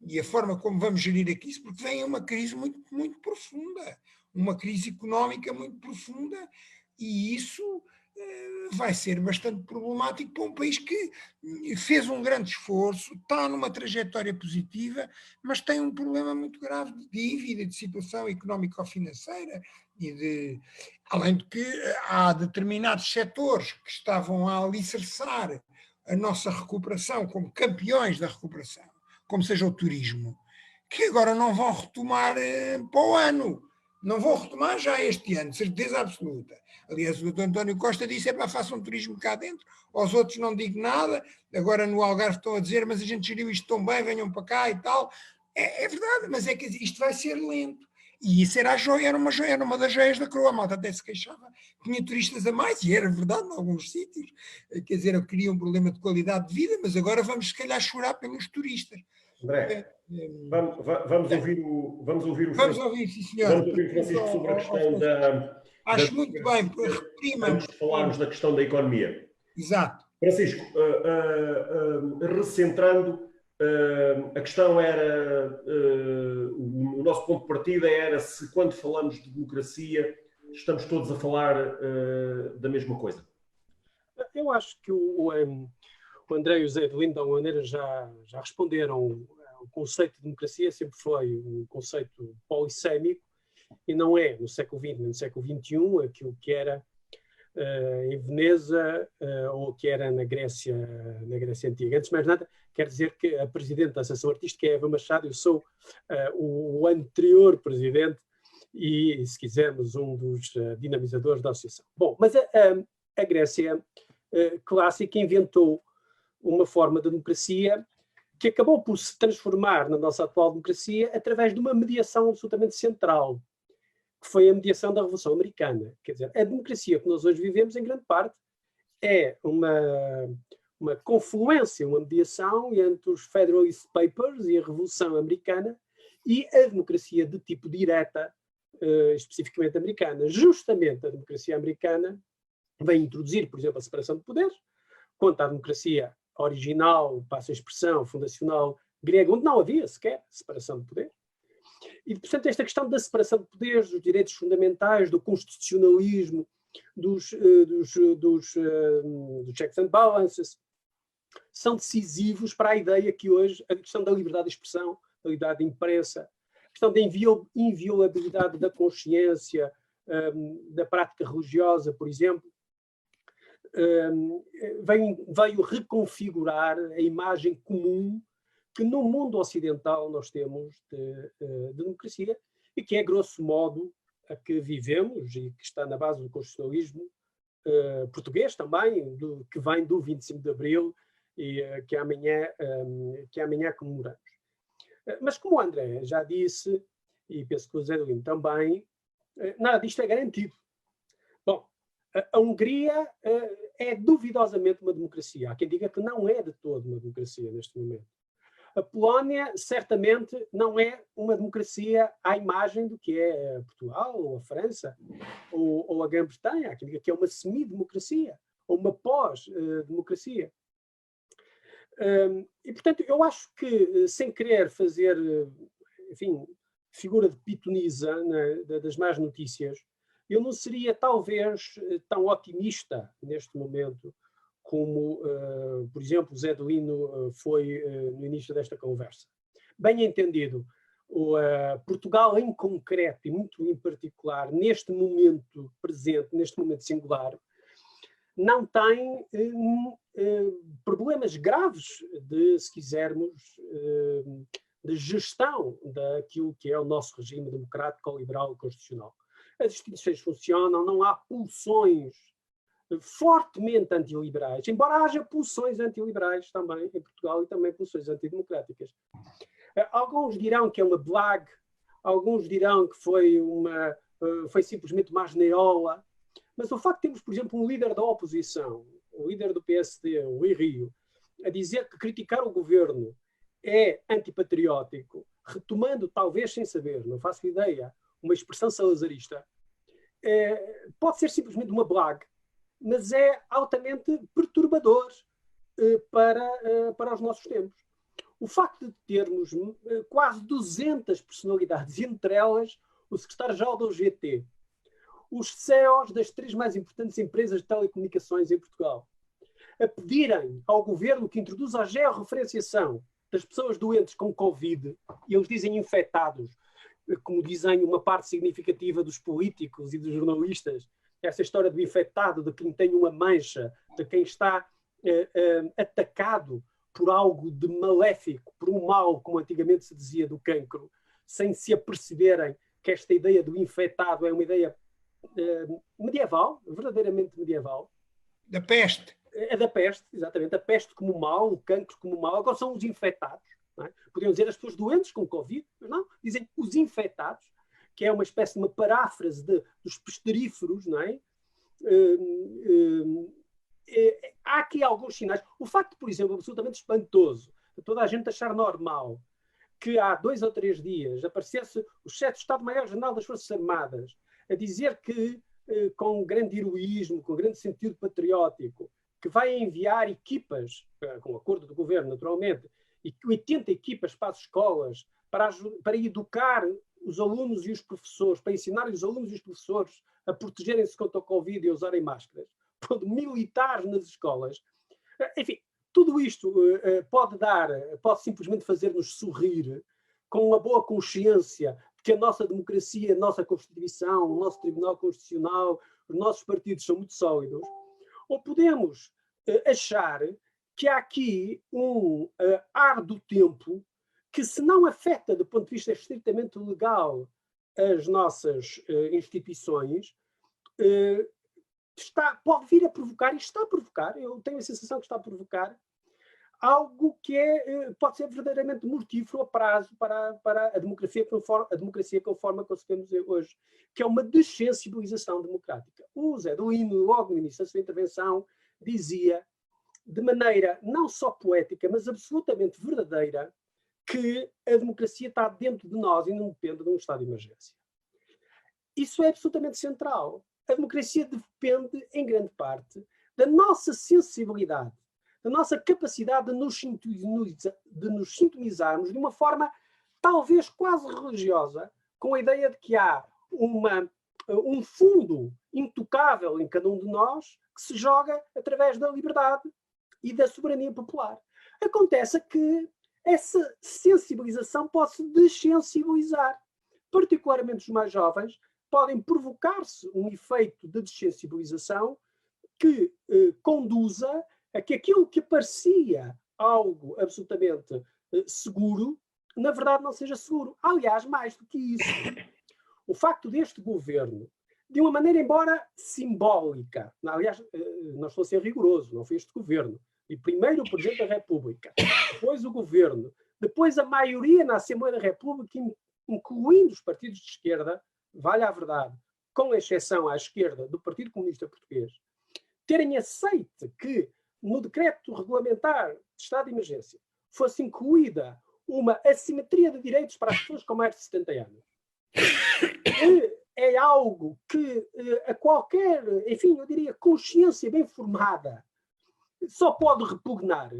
e a forma como vamos gerir aqui isso, porque vem uma crise muito, muito profunda, uma crise económica muito profunda, e isso vai ser bastante problemático para um país que fez um grande esforço, está numa trajetória positiva, mas tem um problema muito grave de dívida, de situação económico-financeira, além de que há determinados setores que estavam a alicerçar a nossa recuperação como campeões da recuperação, como seja o turismo, que agora não vão retomar para o ano. Não vão retomar já este ano, certeza absoluta. Aliás, o Dr. António Costa disse, façam um turismo cá dentro, aos outros não digo nada, agora no Algarve estão a dizer, mas a gente geriu isto tão bem, venham para cá e tal. É verdade, mas é que isto vai ser lento. E isso era a joia, era uma das joias da coroa. A malta até se queixava, tinha turistas a mais, e era verdade em alguns sítios. Quer dizer, eu queria um problema de qualidade de vida, mas agora vamos se calhar chorar pelos turistas. André, vamos ouvir o Vamos ouvir, sim, senhor. Vamos ouvir o Francisco sobre a questão da... Acho muito bem, reprima. Antes de falarmos da questão da economia. Exato. Francisco, recentrando, a questão era, o nosso ponto de partida era se quando falamos de democracia estamos todos a falar da mesma coisa. Eu acho que o André e o Zé Adelino, de alguma maneira, já responderam. O conceito de democracia sempre foi um conceito polissémico e não é no século XX nem no século XXI aquilo que era em Veneza ou que era na Grécia Antiga. Antes de mais nada, quero dizer que a Presidente da Associação Artística é Eva Machado, eu sou o anterior Presidente e, se quisermos, um dos dinamizadores da Associação. Bom, mas a Grécia clássica inventou uma forma de democracia que acabou por se transformar na nossa atual democracia através de uma mediação absolutamente central, que foi a mediação da Revolução Americana. Quer dizer, a democracia que nós hoje vivemos, em grande parte, é uma confluência, uma mediação entre os Federalist Papers e a Revolução Americana e a democracia de tipo direta, especificamente americana. Justamente a democracia americana vem introduzir, por exemplo, a separação de poderes, quanto à democracia original, passa a expressão, fundacional grega, onde não havia sequer separação de poderes. E, portanto, esta questão da separação de poderes, dos direitos fundamentais, do constitucionalismo, dos checks and balances, são decisivos para a ideia que hoje a questão da liberdade de expressão, da liberdade de imprensa, a questão da inviolabilidade da consciência, da prática religiosa, por exemplo, veio reconfigurar a imagem comum que no mundo ocidental nós temos de democracia e que é, grosso modo, a que vivemos e que está na base do constitucionalismo português também, que vem do 25 de Abril e que amanhã comemoramos. Mas como o André já disse, e penso que o Zé Lino também, nada disto é garantido. Bom, a Hungria é duvidosamente uma democracia. Há quem diga que não é de todo uma democracia neste momento. A Polónia, certamente, não é uma democracia à imagem do que é Portugal, ou a França, ou a Grã-Bretanha. Há quem diga que é uma semidemocracia, ou uma pós-democracia. E, portanto, eu acho que, sem querer fazer, enfim, figura de pitonisa, né, das más notícias, eu não seria, talvez, tão otimista neste momento como, por exemplo, o Zé Delino foi no início desta conversa. Bem entendido, Portugal em concreto e muito em particular, neste momento presente, neste momento singular, não tem problemas graves de, se quisermos, de gestão daquilo que é o nosso regime democrático, liberal e constitucional. As instituições funcionam, não há pulsões fortemente antiliberais, embora haja pulsões antiliberais também em Portugal e também pulsões antidemocráticas. Alguns dirão que é uma blague, alguns dirão que foi simplesmente uma asnerola, mas o facto de termos, por exemplo, um líder da oposição, o líder do PSD, o Rui Rio, a dizer que criticar o governo é antipatriótico, retomando, talvez sem saber, não faço ideia, uma expressão salazarista, pode ser simplesmente uma blague, mas é altamente perturbador para os nossos tempos. O facto de termos quase 200 personalidades, entre elas o secretário-geral da UGT, os CEOs das 3 mais importantes empresas de telecomunicações em Portugal, a pedirem ao governo que introduza a georreferenciação das pessoas doentes com Covid, e eles dizem infectados, como dizem uma parte significativa dos políticos e dos jornalistas, essa história do infectado, de quem tem uma mancha, de quem está atacado por algo de maléfico, por um mal, como antigamente se dizia, do cancro, sem se aperceberem que esta ideia do infectado é uma ideia medieval, verdadeiramente medieval. Da peste. É da peste, exatamente. A peste como mal, o cancro como mal. Agora são os infectados. Não é? Podiam dizer as pessoas doentes com Covid, mas não. Dizem os infectados, que é uma espécie de uma paráfrase dos pesteríferos, não é? Há aqui alguns sinais. O facto, por exemplo, absolutamente espantoso, de toda a gente achar normal que há 2 ou 3 dias aparecesse o chefe de Estado-Maior-General das Forças Armadas a dizer que, com grande heroísmo, com grande sentido patriótico, que vai enviar equipas, com acordo do governo, naturalmente, e 80 equipas para as escolas, para educar os alunos e os professores, para ensinar os alunos e os professores a protegerem-se contra o Covid e a usarem máscaras, pondo militares nas escolas. Enfim, tudo isto pode simplesmente fazer-nos sorrir com uma boa consciência de que a nossa democracia, a nossa Constituição, o nosso Tribunal Constitucional, os nossos partidos são muito sólidos. Ou podemos achar que há aqui um ar do tempo que, se não afeta do ponto de vista estritamente legal as nossas instituições, pode vir a provocar, e está a provocar, eu tenho a sensação que está a provocar, algo que pode ser verdadeiramente mortífero a prazo para a democracia conforme a concebemos hoje, que é uma dessensibilização democrática. O Zé do Lino, logo no início da sua intervenção, dizia, de maneira não só poética, mas absolutamente verdadeira, que a democracia está dentro de nós e não depende de um estado de emergência. Isso é absolutamente central. A democracia depende, em grande parte, da nossa sensibilidade, da nossa capacidade de nos sintonizarmos de uma forma talvez quase religiosa, com a ideia de que há um fundo intocável em cada um de nós que se joga através da liberdade e da soberania popular. Acontece que essa sensibilização pode se dessensibilizar. Particularmente os mais jovens podem provocar-se um efeito de dessensibilização que conduza a que aquilo que parecia algo absolutamente seguro, na verdade não seja seguro. Aliás, mais do que isso, o facto deste governo, de uma maneira embora simbólica, aliás, não estou a ser rigoroso, não foi este governo, e primeiro o Presidente da República, depois o governo, depois a maioria na Assembleia da República, incluindo os partidos de esquerda, vale a verdade, com exceção à esquerda do Partido Comunista Português, terem aceito que no decreto regulamentar de estado de emergência fosse incluída uma assimetria de direitos para as pessoas com mais de 70 anos. É algo que a qualquer, enfim, eu diria, consciência bem formada só pode repugnar,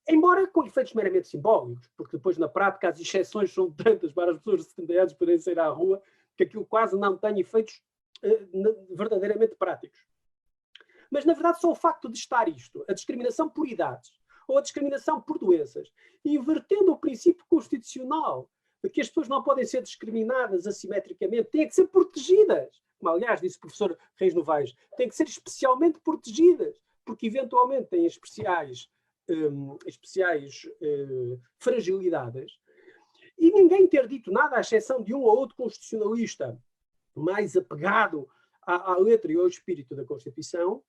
embora com efeitos meramente simbólicos, porque depois na prática as exceções são tantas para as pessoas de 70 anos poderem sair à rua que aquilo quase não tem efeitos verdadeiramente práticos. Mas, na verdade, só o facto de estar isto, a discriminação por idades, ou a discriminação por doenças, invertendo o princípio constitucional de que as pessoas não podem ser discriminadas assimetricamente, têm que ser protegidas, como aliás disse o professor Reis Novaes, têm que ser especialmente protegidas, porque eventualmente têm especiais fragilidades. E ninguém ter dito nada, à exceção de um ou outro constitucionalista mais apegado à letra e ao espírito da Constituição,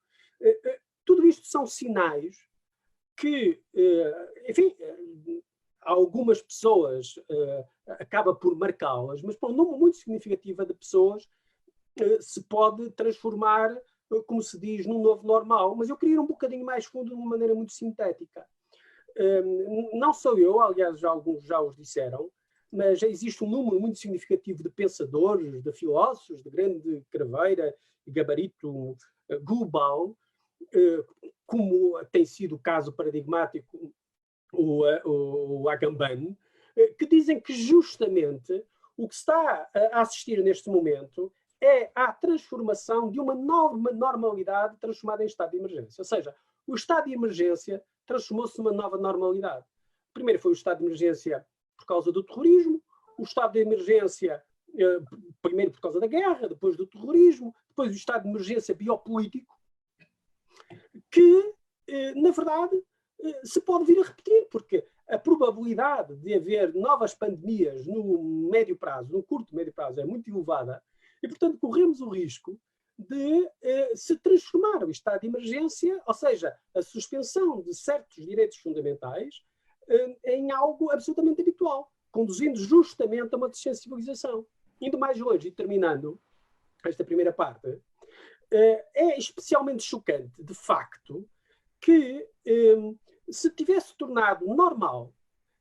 tudo isto são sinais que, enfim, algumas pessoas acaba por marcá-las, mas para um número muito significativo de pessoas se pode transformar, como se diz, num novo normal. Mas eu queria ir um bocadinho mais fundo de uma maneira muito sintética. Não sou eu, aliás, alguns já os disseram, mas existe um número muito significativo de pensadores, de filósofos, de grande craveira e gabarito global, como tem sido o caso paradigmático o Agamben, que dizem que justamente o que se está a assistir neste momento é a transformação de uma nova normalidade transformada em estado de emergência. Ou seja, o estado de emergência transformou-se numa nova normalidade. Primeiro foi o estado de emergência por causa do terrorismo, o estado de emergência primeiro por causa da guerra, depois do terrorismo, depois o estado de emergência biopolítico, que, na verdade, se pode vir a repetir, porque a probabilidade de haver novas pandemias no médio prazo, no curto e médio prazo, é muito elevada, e, portanto, corremos o risco de se transformar o estado de emergência, ou seja, a suspensão de certos direitos fundamentais, em algo absolutamente habitual, conduzindo justamente a uma dessensibilização. Indo mais longe e terminando esta primeira parte, é especialmente chocante, de facto, que se tivesse tornado normal,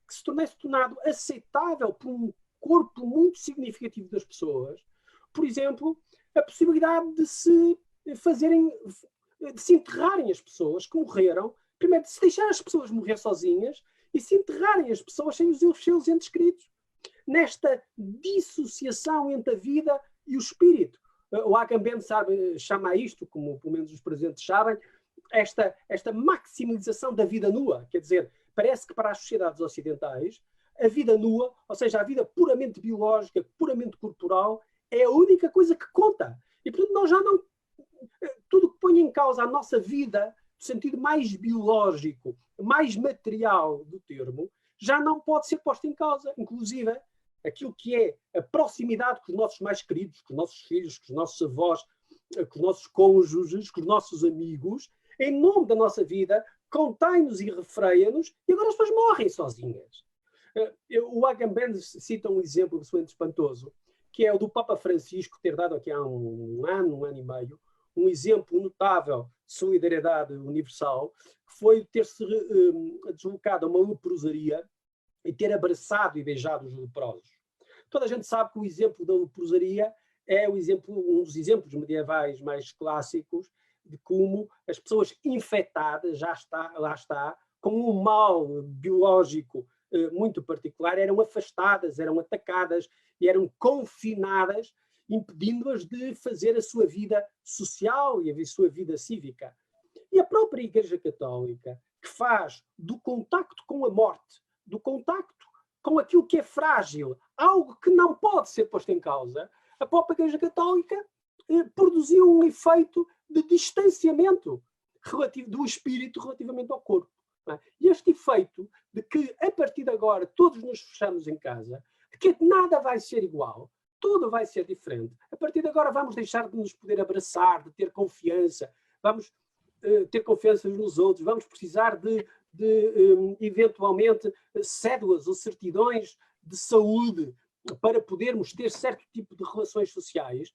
que se tivesse tornado aceitável por um corpo muito significativo das pessoas, por exemplo, a possibilidade de se enterrarem as pessoas que morreram, primeiro de se deixar as pessoas morrer sozinhas e se enterrarem as pessoas sem os seus entes queridos, nesta dissociação entre a vida e o espírito. O Agamben chama isto, como pelo menos os presentes sabem, esta maximização da vida nua. Quer dizer, parece que para as sociedades ocidentais, a vida nua, ou seja, a vida puramente biológica, puramente corporal, é a única coisa que conta. E, portanto, nós já não... Tudo que põe em causa a nossa vida, no sentido mais biológico, mais material do termo, já não pode ser posto em causa. Inclusive, aquilo que é a proximidade com os nossos mais queridos, com os nossos filhos, com os nossos avós, com os nossos cônjuges, com os nossos amigos, em nome da nossa vida, contém-nos e refreia-nos, e agora as pessoas morrem sozinhas. O Agamben cita um exemplo absolutamente espantoso, que é o do Papa Francisco ter dado aqui há um ano e meio, um exemplo notável de solidariedade universal, que foi ter-se deslocado a uma leprosaria e ter abraçado e beijado os leprosos. Toda a gente sabe que o exemplo da leprosaria é um dos exemplos medievais mais clássicos de como as pessoas infectadas, lá está, com um mal biológico muito particular, eram afastadas, eram atacadas e eram confinadas, impedindo-as de fazer a sua vida social e a sua vida cívica. E a própria Igreja Católica, que faz do contacto com a morte, do contacto com aquilo que é frágil, algo que não pode ser posto em causa, a própria Igreja Católica produziu um efeito de distanciamento do espírito relativamente ao corpo. E este efeito de que, a partir de agora, todos nos fechamos em casa, de que nada vai ser igual, tudo vai ser diferente. A partir de agora vamos deixar de nos poder abraçar, de ter confiança, vamos ter confiança uns nos outros, vamos precisar de eventualmente, cédulas ou certidões de saúde para podermos ter certo tipo de relações sociais.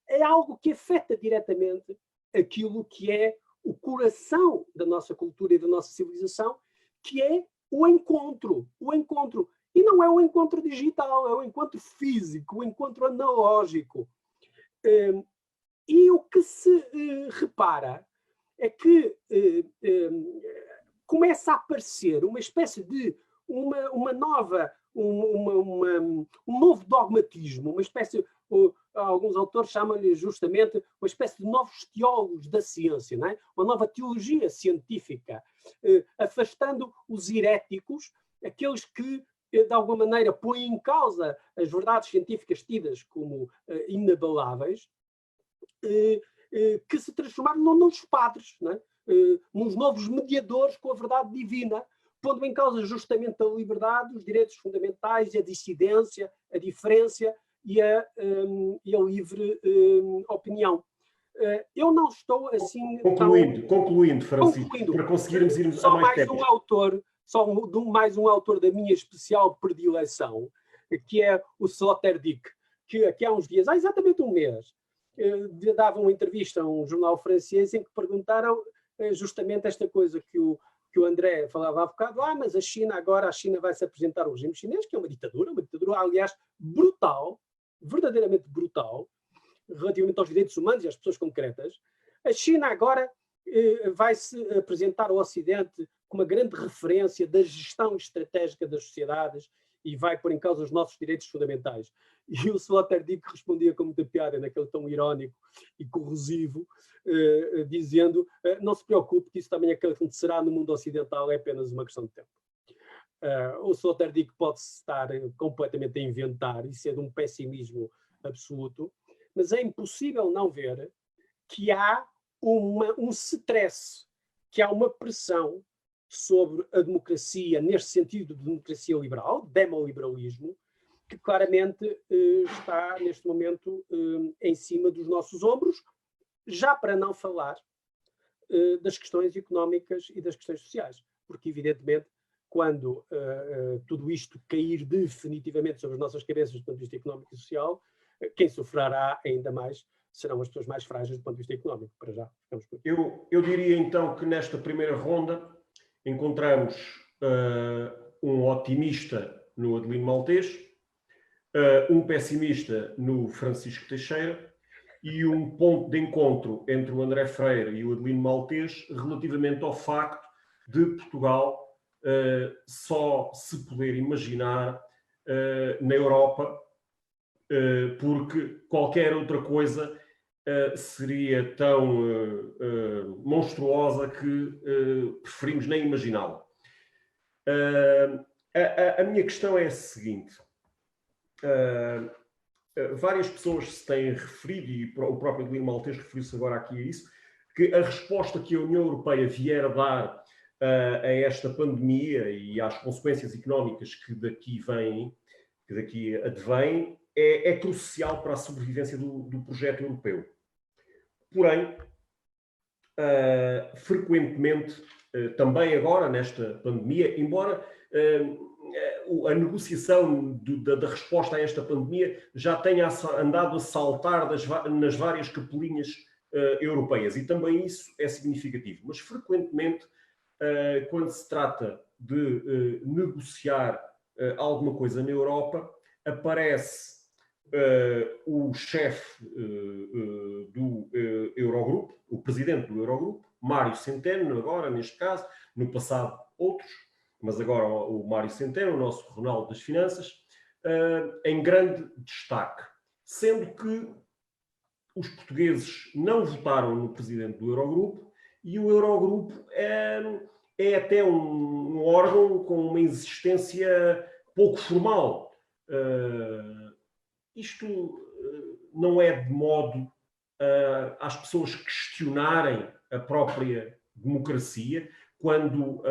É algo que afeta diretamente aquilo que é o coração da nossa cultura e da nossa civilização, que é o encontro. O encontro. E não é o encontro digital, é o encontro físico, o encontro analógico. E o que se repara é que começa a aparecer uma espécie de um novo dogmatismo, uma espécie, alguns autores chamam-lhe justamente uma espécie de novos teólogos da ciência, não é? Uma nova teologia científica, afastando os heréticos, aqueles que, de alguma maneira, põem em causa as verdades científicas tidas como inabaláveis, que se transformaram nos padres, não é? Nos novos mediadores com a verdade divina, pondo em causa justamente a liberdade, os direitos fundamentais, a dissidência, a diferença e a livre opinião. Eu não estou assim... Concluindo, Francisco, para conseguirmos ir a mais técnicos. Mais um autor da minha especial predileção, que é o Sloterdijk, que aqui há uns dias, há exatamente um mês, dava uma entrevista a um jornal francês em que perguntaram justamente esta coisa que o André falava há bocado, mas a China vai se apresentar ao regime chinês, que é uma ditadura, aliás, brutal, verdadeiramente brutal, relativamente aos direitos humanos e às pessoas concretas. A China agora vai se apresentar ao Ocidente como uma grande referência da gestão estratégica das sociedades e vai pôr em causa os nossos direitos fundamentais. E o Sloterdijk respondia com muita piada, naquele tom irónico e corrosivo, dizendo, não se preocupe que isso também acontecerá no mundo ocidental, é apenas uma questão de tempo. O Sloterdijk pode-se estar completamente a inventar e ser de um pessimismo absoluto, mas é impossível não ver que há um stress, que há uma pressão sobre a democracia, neste sentido de democracia liberal, demoliberalismo, que claramente está, neste momento, em cima dos nossos ombros, já para não falar das questões económicas e das questões sociais. Porque, evidentemente, quando tudo isto cair definitivamente sobre as nossas cabeças do ponto de vista económico e social, quem sofrerá ainda mais serão as pessoas mais frágeis do ponto de vista económico. Para já, ficamos por aqui. Eu diria, então, que nesta primeira ronda encontramos um otimista no Adelino Maltês, um pessimista no Francisco Teixeira e um ponto de encontro entre o André Freire e o Adelino Maltês relativamente ao facto de Portugal só se poder imaginar na Europa, porque qualquer outra coisa seria tão monstruosa que preferimos nem imaginá-la. A minha questão é a seguinte. Várias pessoas se têm referido, e o próprio Adelino Maltês referiu-se agora aqui a isso, que a resposta que a União Europeia vier a dar a esta pandemia e às consequências económicas que daqui advêm, é crucial para a sobrevivência do projeto europeu. Porém, frequentemente também agora nesta pandemia, embora a negociação da resposta a esta pandemia já tenha andado a saltar nas várias capelinhas europeias, e também isso é significativo. Mas frequentemente, quando se trata de negociar alguma coisa na Europa, aparece o chefe do Eurogrupo, o presidente do Eurogrupo, Mário Centeno, agora neste caso, no passado outros, mas agora o Mário Centeno, o nosso Ronaldo das Finanças, em grande destaque, sendo que os portugueses não votaram no presidente do Eurogrupo, e o Eurogrupo é até um órgão com uma existência pouco formal. Isto não é de modo às pessoas questionarem a própria democracia, quando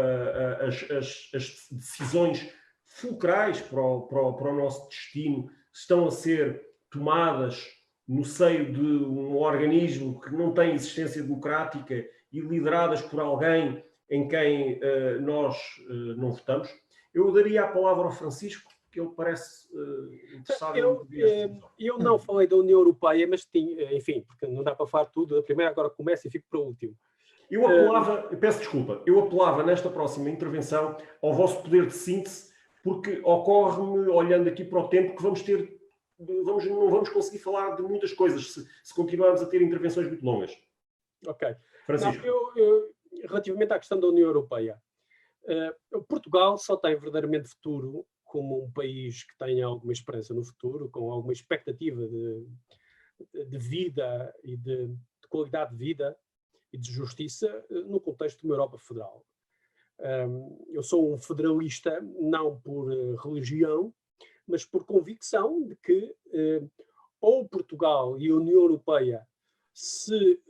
as decisões fulcrais para o nosso destino estão a ser tomadas no seio de um organismo que não tem existência democrática e lideradas por alguém em quem nós não votamos. Eu daria a palavra ao Francisco, que ele parece interessado em... Eu não falei da União Europeia, mas tinha, enfim, porque não dá para falar tudo. A primeira agora começa e fico para o último. Eu apelava, peço desculpa, eu apelava nesta próxima intervenção ao vosso poder de síntese, porque ocorre-me, olhando aqui para o tempo, que não vamos conseguir falar de muitas coisas se continuarmos a ter intervenções muito longas. Ok. Francisco. Não, relativamente à questão da União Europeia, Portugal só tem verdadeiramente futuro como um país que tenha alguma esperança no futuro, com alguma expectativa de vida e de qualidade de vida e de justiça no contexto de uma Europa federal. Eu sou um federalista não por religião, mas por convicção de que ou Portugal e a União Europeia se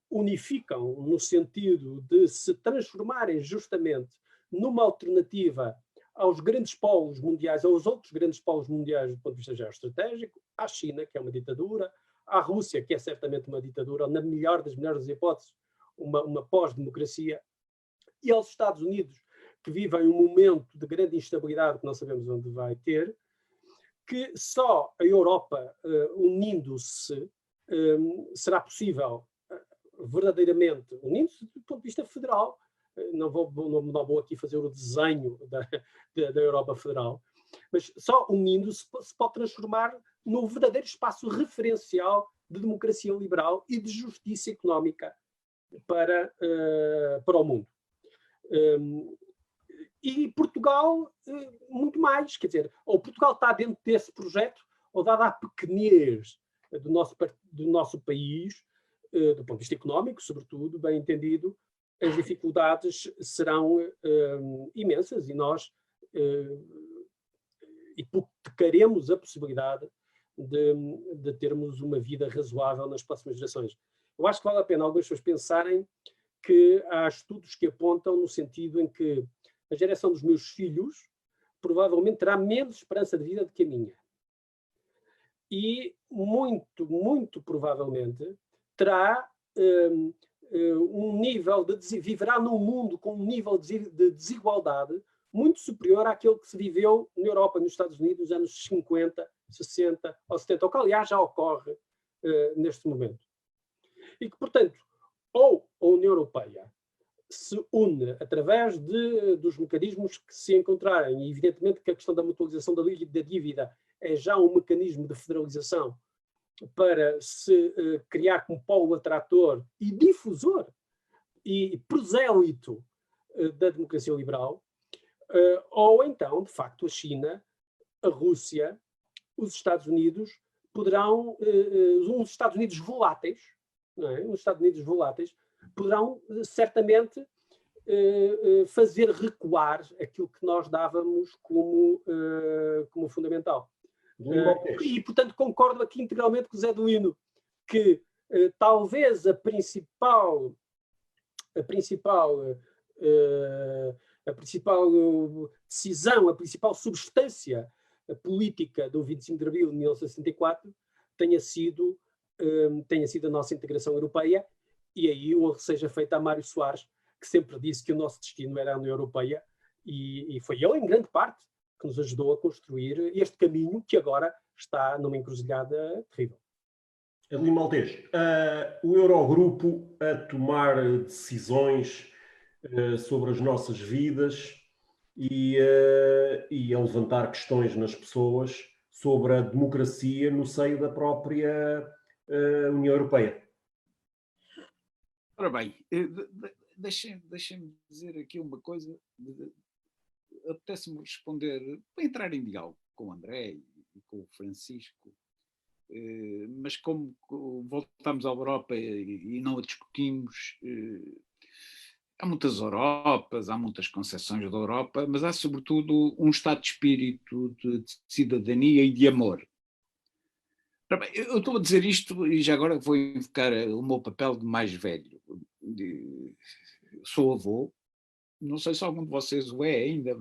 unificam no sentido de se transformarem justamente numa alternativa aos grandes polos mundiais, aos outros grandes polos mundiais do ponto de vista geoestratégico, à China, que é uma ditadura, à Rússia, que é certamente uma ditadura, ou na melhor das melhores hipóteses, uma pós-democracia, e aos Estados Unidos, que vivem um momento de grande instabilidade que não sabemos onde vai ter, que só a Europa, unindo-se, será possível verdadeiramente, unindo-se do ponto de vista federal. Não vou aqui fazer o desenho da Europa Federal, mas só unindo-se se pode transformar num verdadeiro espaço referencial de democracia liberal e de justiça económica para o mundo. E Portugal, muito mais, quer dizer, ou Portugal está dentro desse projeto, ou dada a pequenez do nosso país, do ponto de vista económico, sobretudo, bem entendido, as dificuldades serão imensas, e nós hipotecaremos a possibilidade de termos uma vida razoável nas próximas gerações. Eu acho que vale a pena algumas pessoas pensarem que há estudos que apontam no sentido em que a geração dos meus filhos provavelmente terá menos esperança de vida do que a minha. E muito, muito provavelmente terá um nível viverá num mundo com um nível de desigualdade muito superior àquele que se viveu na Europa, nos Estados Unidos, nos anos 50, 60 ou 70, o que aliás já ocorre neste momento. E que, portanto, ou a União Europeia se une através dos mecanismos que se encontrarem, e evidentemente que a questão da mutualização da dívida é já um mecanismo de federalização para se criar como polo atrator e difusor e prosélito da democracia liberal, ou então, de facto, a China, a Rússia, os Estados Unidos poderão, uns Estados Unidos voláteis, não é? Os Estados Unidos voláteis poderão certamente fazer recuar aquilo que nós dávamos como fundamental. E, portanto, concordo aqui integralmente com o Zé Delino, que talvez a principal decisão, a principal substância política do 25 de abril de 1964 tenha sido a nossa integração europeia, e aí honra seja feita a Mário Soares, que sempre disse que o nosso destino era a União Europeia, e foi ele, em grande parte, que nos ajudou a construir este caminho que agora está numa encruzilhada terrível. Adelino Maltês, o Eurogrupo a tomar decisões sobre as nossas vidas e a levantar questões nas pessoas sobre a democracia no seio da própria União Europeia. Ora bem, deixem-me dizer aqui uma coisa. Apetece-me responder, para entrar em diálogo com o André e com o Francisco, mas como voltamos à Europa e não a discutimos, há muitas Europas, há muitas concepções da Europa, mas há sobretudo um estado de espírito de cidadania e de amor. Eu estou a dizer isto e já agora vou invocar o meu papel de mais velho. Sou avô, não sei se algum de vocês o é ainda,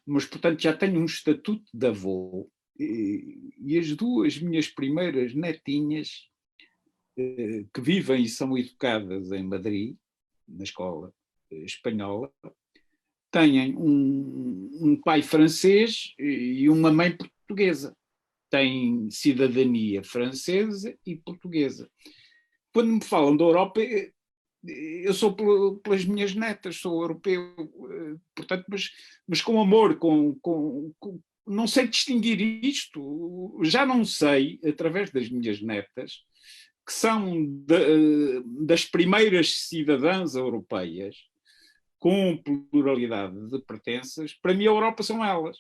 mas portanto já tenho um estatuto de avô, e as duas minhas primeiras netinhas, que vivem e são educadas em Madrid, na escola espanhola, têm um pai francês e uma mãe portuguesa. Têm cidadania francesa e portuguesa. Quando me falam da Europa, eu sou pelas minhas netas, sou europeu, portanto, mas com amor, não sei distinguir isto, já não sei, através das minhas netas, que são das primeiras cidadãs europeias, com pluralidade de pertenças. Para mim a Europa são elas.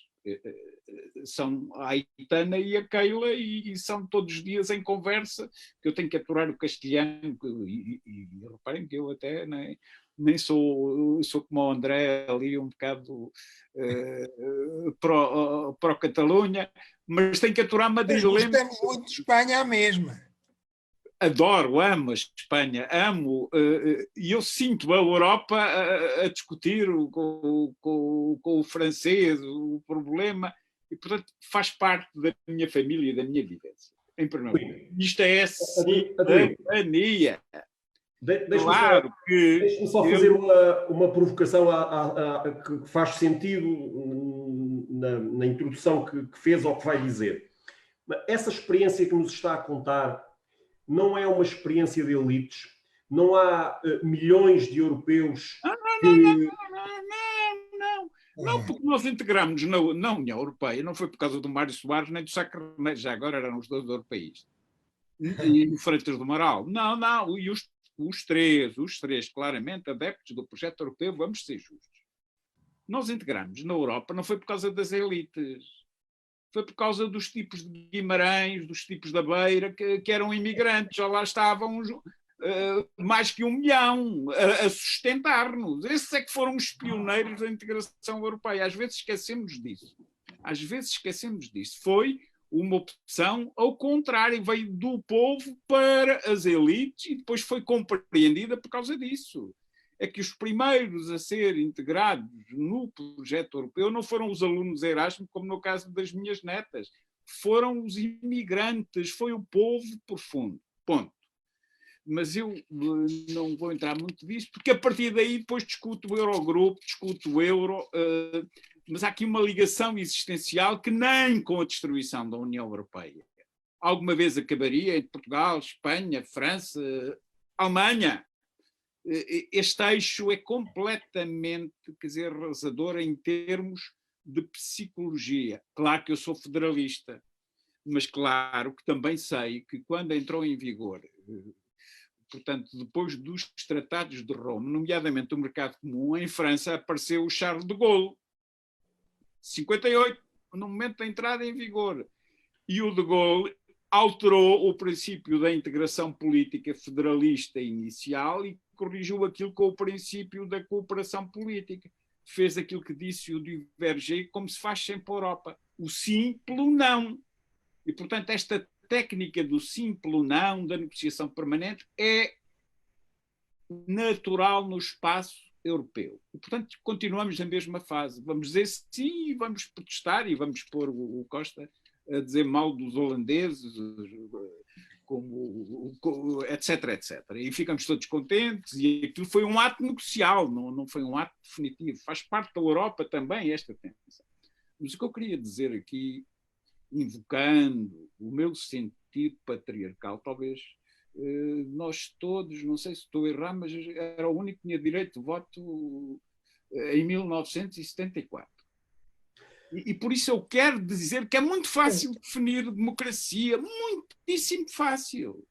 São a Aitana e a Keila, e são todos os dias em conversa, que eu tenho que aturar o castelhano, e reparem que eu até nem sou como o André ali um bocado pro Catalunha, mas tenho que aturar madrileno. Gostamos muito de Espanha a mesma. Adoro, amo a Espanha, amo, e eu sinto a Europa a discutir com o francês o problema, e portanto faz parte da minha família e da minha vivência. Em primeiro lugar, isto é cidadania. Deixe-me só fazer uma provocação que faz sentido na introdução que fez ao que vai dizer. Essa experiência que nos está a contar não é uma experiência de elites, não há milhões de europeus Não, porque nós integramos na União Europeia, não foi por causa do Mário Soares nem do Sá Carneiro, já agora eram os dois europeístas, e o Freitas do Amaral. Não, e os três claramente adeptos do projeto europeu, vamos ser justos. Nós integramos na Europa, não foi por causa das elites, foi por causa dos tipos de Guimarães, dos tipos da Beira, que eram imigrantes, já lá estavam mais que 1 milhão a sustentar-nos. Esses é que foram os pioneiros da integração europeia. Às vezes esquecemos disso. Foi uma opção ao contrário, veio do povo para as elites e depois foi compreendida por causa disso. É que os primeiros a ser integrados no projeto europeu não foram os alunos Erasmus, como no caso das minhas netas. Foram os imigrantes, foi o povo profundo. Ponto. Mas eu não vou entrar muito nisso, porque a partir daí depois discuto o Eurogrupo, discuto o Euro, mas há aqui uma ligação existencial que nem com a destruição da União Europeia alguma vez acabaria entre Portugal, Espanha, França, Alemanha. Este eixo é completamente, arrasador em termos de psicologia. Claro que eu sou federalista, mas claro que também sei que quando entrou em vigor, portanto, depois dos tratados de Roma, nomeadamente o mercado comum, em França apareceu o Charles de Gaulle, 58, no momento da entrada em vigor. E o de Gaulle alterou o princípio da integração política federalista inicial e corrigiu aquilo com o princípio da cooperação política. Fez aquilo que disse o Duverger, como se faz sempre a Europa. O sim pelo não. E, portanto, esta técnica do sim pelo não, da negociação permanente, é natural no espaço europeu. E, portanto, continuamos na mesma fase. Vamos dizer sim e vamos protestar e vamos pôr o Costa a dizer mal dos holandeses, etc, etc. E ficamos todos contentes, e aquilo foi um ato negocial, não foi um ato definitivo. Faz parte da Europa também esta tensão. Mas o que eu queria dizer aqui, invocando o meu sentido patriarcal, talvez nós todos, não sei se estou a errar, mas era o único que tinha direito de voto em 1974. E por isso eu quero dizer que é muito fácil definir democracia, muitíssimo fácil.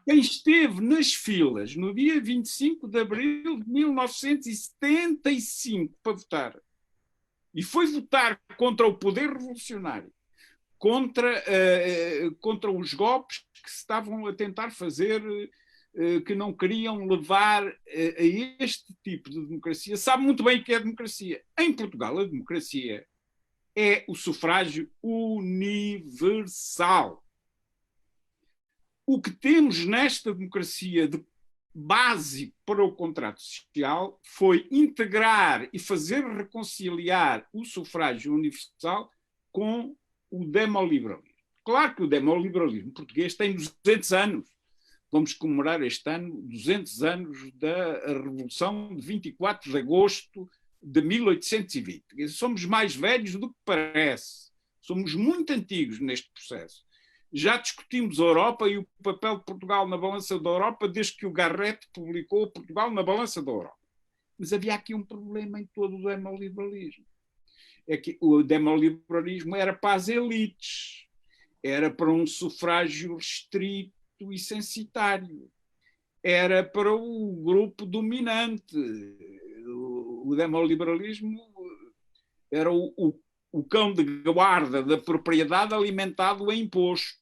Quem esteve nas filas no dia 25 de abril de 1975 para votar, e foi votar contra o poder revolucionário, contra os golpes que se estavam a tentar fazer, que não queriam levar a este tipo de democracia, sabe muito bem o que é a democracia. Em Portugal, a democracia é o sufrágio universal. O que temos nesta democracia de base para o contrato social foi integrar e fazer reconciliar o sufrágio universal com o demoliberalismo. Claro que o demoliberalismo português tem 200 anos. Vamos comemorar este ano 200 anos da Revolução de 24 de agosto de 1820. Somos mais velhos do que parece. Somos muito antigos neste processo. Já discutimos a Europa e o papel de Portugal na balança da Europa desde que o Garrett publicou Portugal na balança da Europa. Mas havia aqui um problema em todo o demoliberalismo. É que o demoliberalismo era para as elites, era para um sufrágio restrito e censitário, era para o grupo dominante. O demoliberalismo era o cão de guarda da propriedade alimentado em impostos.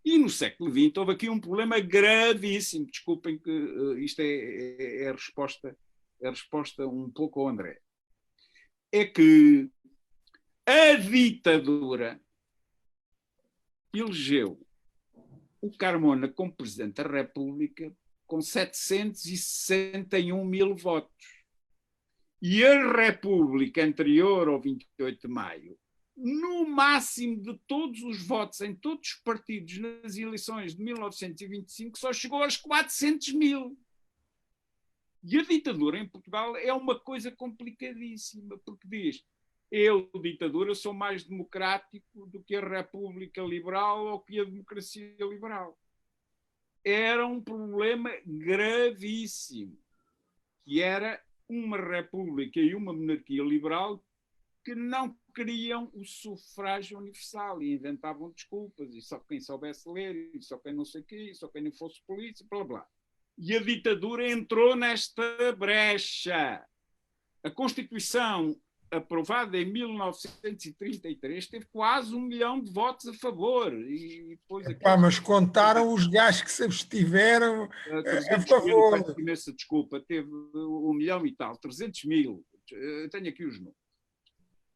E no século XX houve aqui um problema gravíssimo. Desculpem que isto é a resposta um pouco ao André. É que a ditadura elegeu o Carmona como Presidente da República com 761 mil votos. E a República anterior ao 28 de maio, no máximo de todos os votos em todos os partidos nas eleições de 1925, só chegou aos 400 mil. E a ditadura em Portugal é uma coisa complicadíssima, porque diz: eu, ditadura, sou mais democrático do que a República Liberal ou que a democracia liberal. Era um problema gravíssimo, que era uma república e uma monarquia liberal que não queriam o sufrágio universal e inventavam desculpas, e só quem soubesse ler, e só quem não sei o quê, e só quem não fosse polícia, blá blá. E a ditadura entrou nesta brecha. A Constituição, aprovada em 1933, teve quase 1 milhão de votos a favor. E depois mas contaram os gajos que se abstiveram a favor. Imensa desculpa, teve 1 milhão e tal, 300 mil. Eu tenho aqui os números.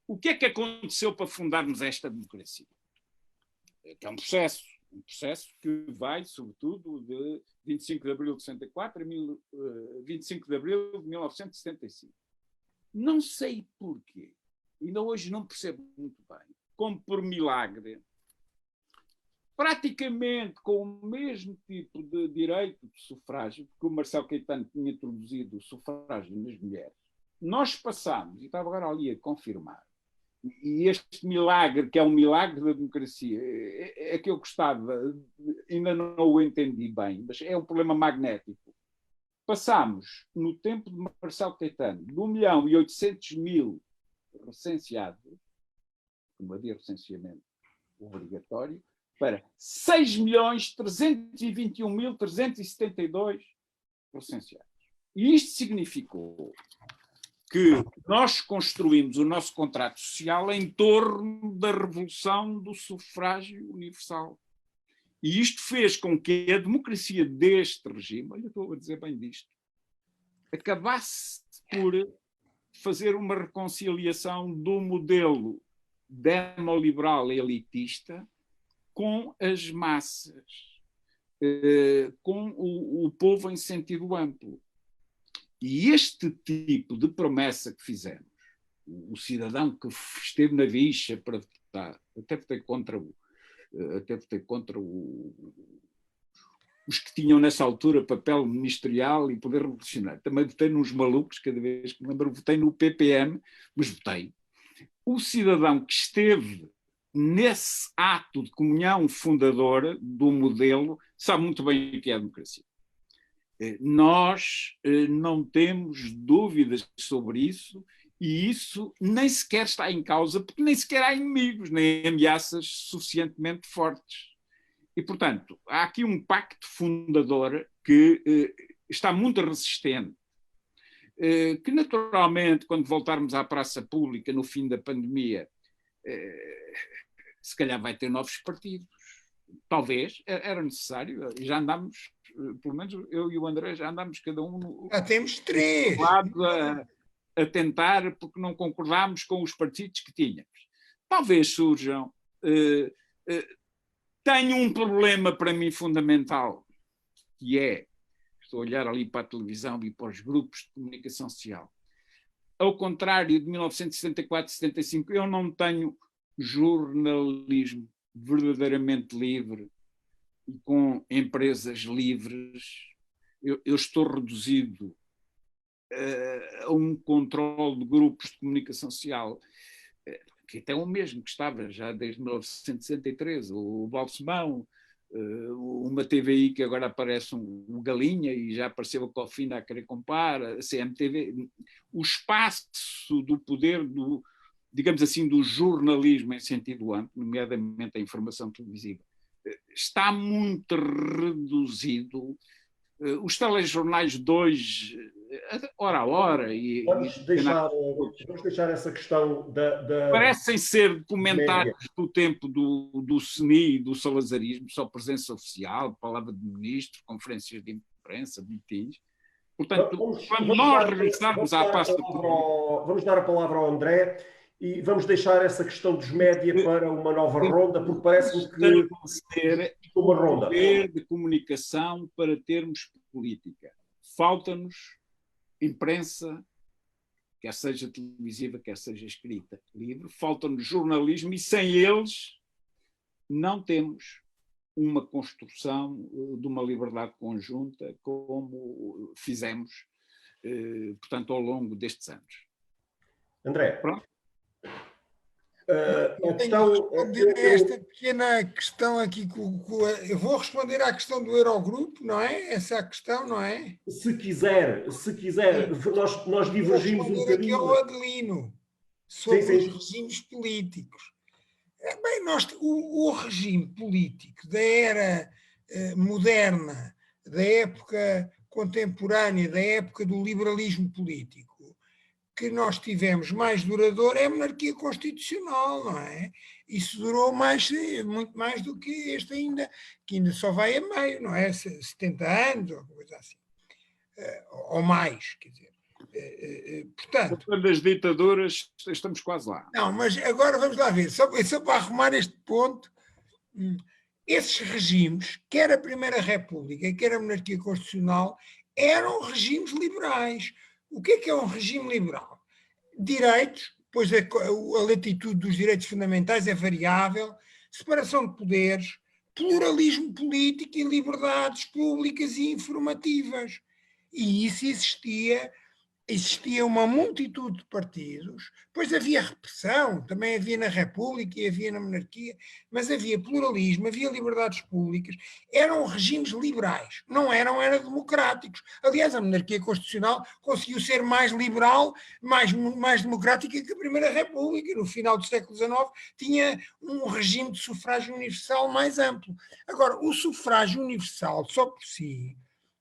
O que é que aconteceu para fundarmos esta democracia? É um processo que vai, sobretudo, de 25 de abril de 64 a 25 de abril de 1975. Não sei porquê, ainda hoje não percebo muito bem, como por milagre, praticamente com o mesmo tipo de direito de sufrágio, porque o Marcelo Caetano tinha introduzido o sufrágio nas mulheres, nós passámos, e estava agora ali a confirmar, e este milagre, que é um milagre da democracia, é que eu gostava, ainda não o entendi bem, mas é um problema magnético. Passámos, no tempo de Marcelo Caetano, de 1.800.000 recenseados, como havia recenseamento obrigatório, para 6.321.372 recenseados. E isto significou que nós construímos o nosso contrato social em torno da revolução do sufrágio universal. E isto fez com que a democracia deste regime, olha, estou a dizer bem disto, acabasse por fazer uma reconciliação do modelo demoliberal elitista com as massas, com o povo em sentido amplo. E este tipo de promessa que fizemos, o cidadão que esteve na bicha para votar, até votei contra até votei contra os que tinham nessa altura papel ministerial e poder revolucionário. Também votei nos malucos, cada vez que me lembro, votei no PPM, mas votei. O cidadão que esteve nesse ato de comunhão fundadora do modelo sabe muito bem o que é a democracia. Nós não temos dúvidas sobre isso, e isso nem sequer está em causa, porque nem sequer há inimigos, nem ameaças suficientemente fortes. E, portanto, há aqui um pacto fundador que está muito resistente, que naturalmente, quando voltarmos à praça pública no fim da pandemia, se calhar vai ter novos partidos. Talvez, era necessário, já andámos, pelo menos eu e o André já andámos cada um já temos 3 a tentar, porque não concordámos com os partidos que tínhamos. Talvez surjam. Tenho um problema para mim fundamental, que é, estou a olhar ali para a televisão e para os grupos de comunicação social. Ao contrário de 1974 e 75, eu não tenho jornalismo verdadeiramente livre e com empresas livres. Eu estou reduzido a um controle de grupos de comunicação social, que até é o mesmo que estava já desde 1963, o Balsemão, uma TVI que agora aparece um Galinha e já apareceu a Cofina a querer comprar, a CMTV. O espaço do poder, digamos assim, do jornalismo em sentido amplo, nomeadamente a informação televisiva, está muito reduzido. Os telejornais de hoje, hora a hora... Vamos deixar essa questão da... Parecem ser comentários do tempo do CNI e do salazarismo, só presença oficial, palavra de ministro, conferências de imprensa, boletins. Portanto, quando nós regressarmos à pasta... Vamos dar a palavra ao André e vamos deixar essa questão dos média para uma nova ronda, porque parece-me que uma ronda. Poder de comunicação para termos política. Falta-nos imprensa, quer seja televisiva, quer seja escrita, livre, falta-nos jornalismo, e sem eles não temos uma construção de uma liberdade conjunta como fizemos, portanto, ao longo destes anos. André. Pronto. Esta pequena questão aqui, eu vou responder à questão do Eurogrupo, não é? Essa é a questão, não é? Se quiser, nós divergimos um bocadinho. Aqui ao Adelino, sobre os regimes políticos. Bem, o regime político da era moderna, da época contemporânea, da época do liberalismo político, que nós tivemos mais duradouro é a monarquia constitucional, não é? Isso durou muito mais do que este ainda, que ainda só vai a meio, não é? 70 anos, ou coisa assim. Ou mais, quer dizer. Portanto... Quando as ditaduras, estamos quase lá. Não, mas agora vamos lá ver, só para arrumar este ponto, esses regimes, quer a Primeira República, quer a monarquia constitucional, eram regimes liberais. O que é um regime liberal? Direitos, pois a latitude dos direitos fundamentais é variável, separação de poderes, pluralismo político e liberdades públicas e informativas. E isso existia uma multitude de partidos, pois havia repressão, também havia na República e havia na monarquia, mas havia pluralismo, havia liberdades públicas, eram regimes liberais, não eram democráticos. Aliás, a monarquia constitucional conseguiu ser mais liberal, mais democrática que a Primeira República. No final do século XIX tinha um regime de sufrágio universal mais amplo. Agora, o sufrágio universal só por si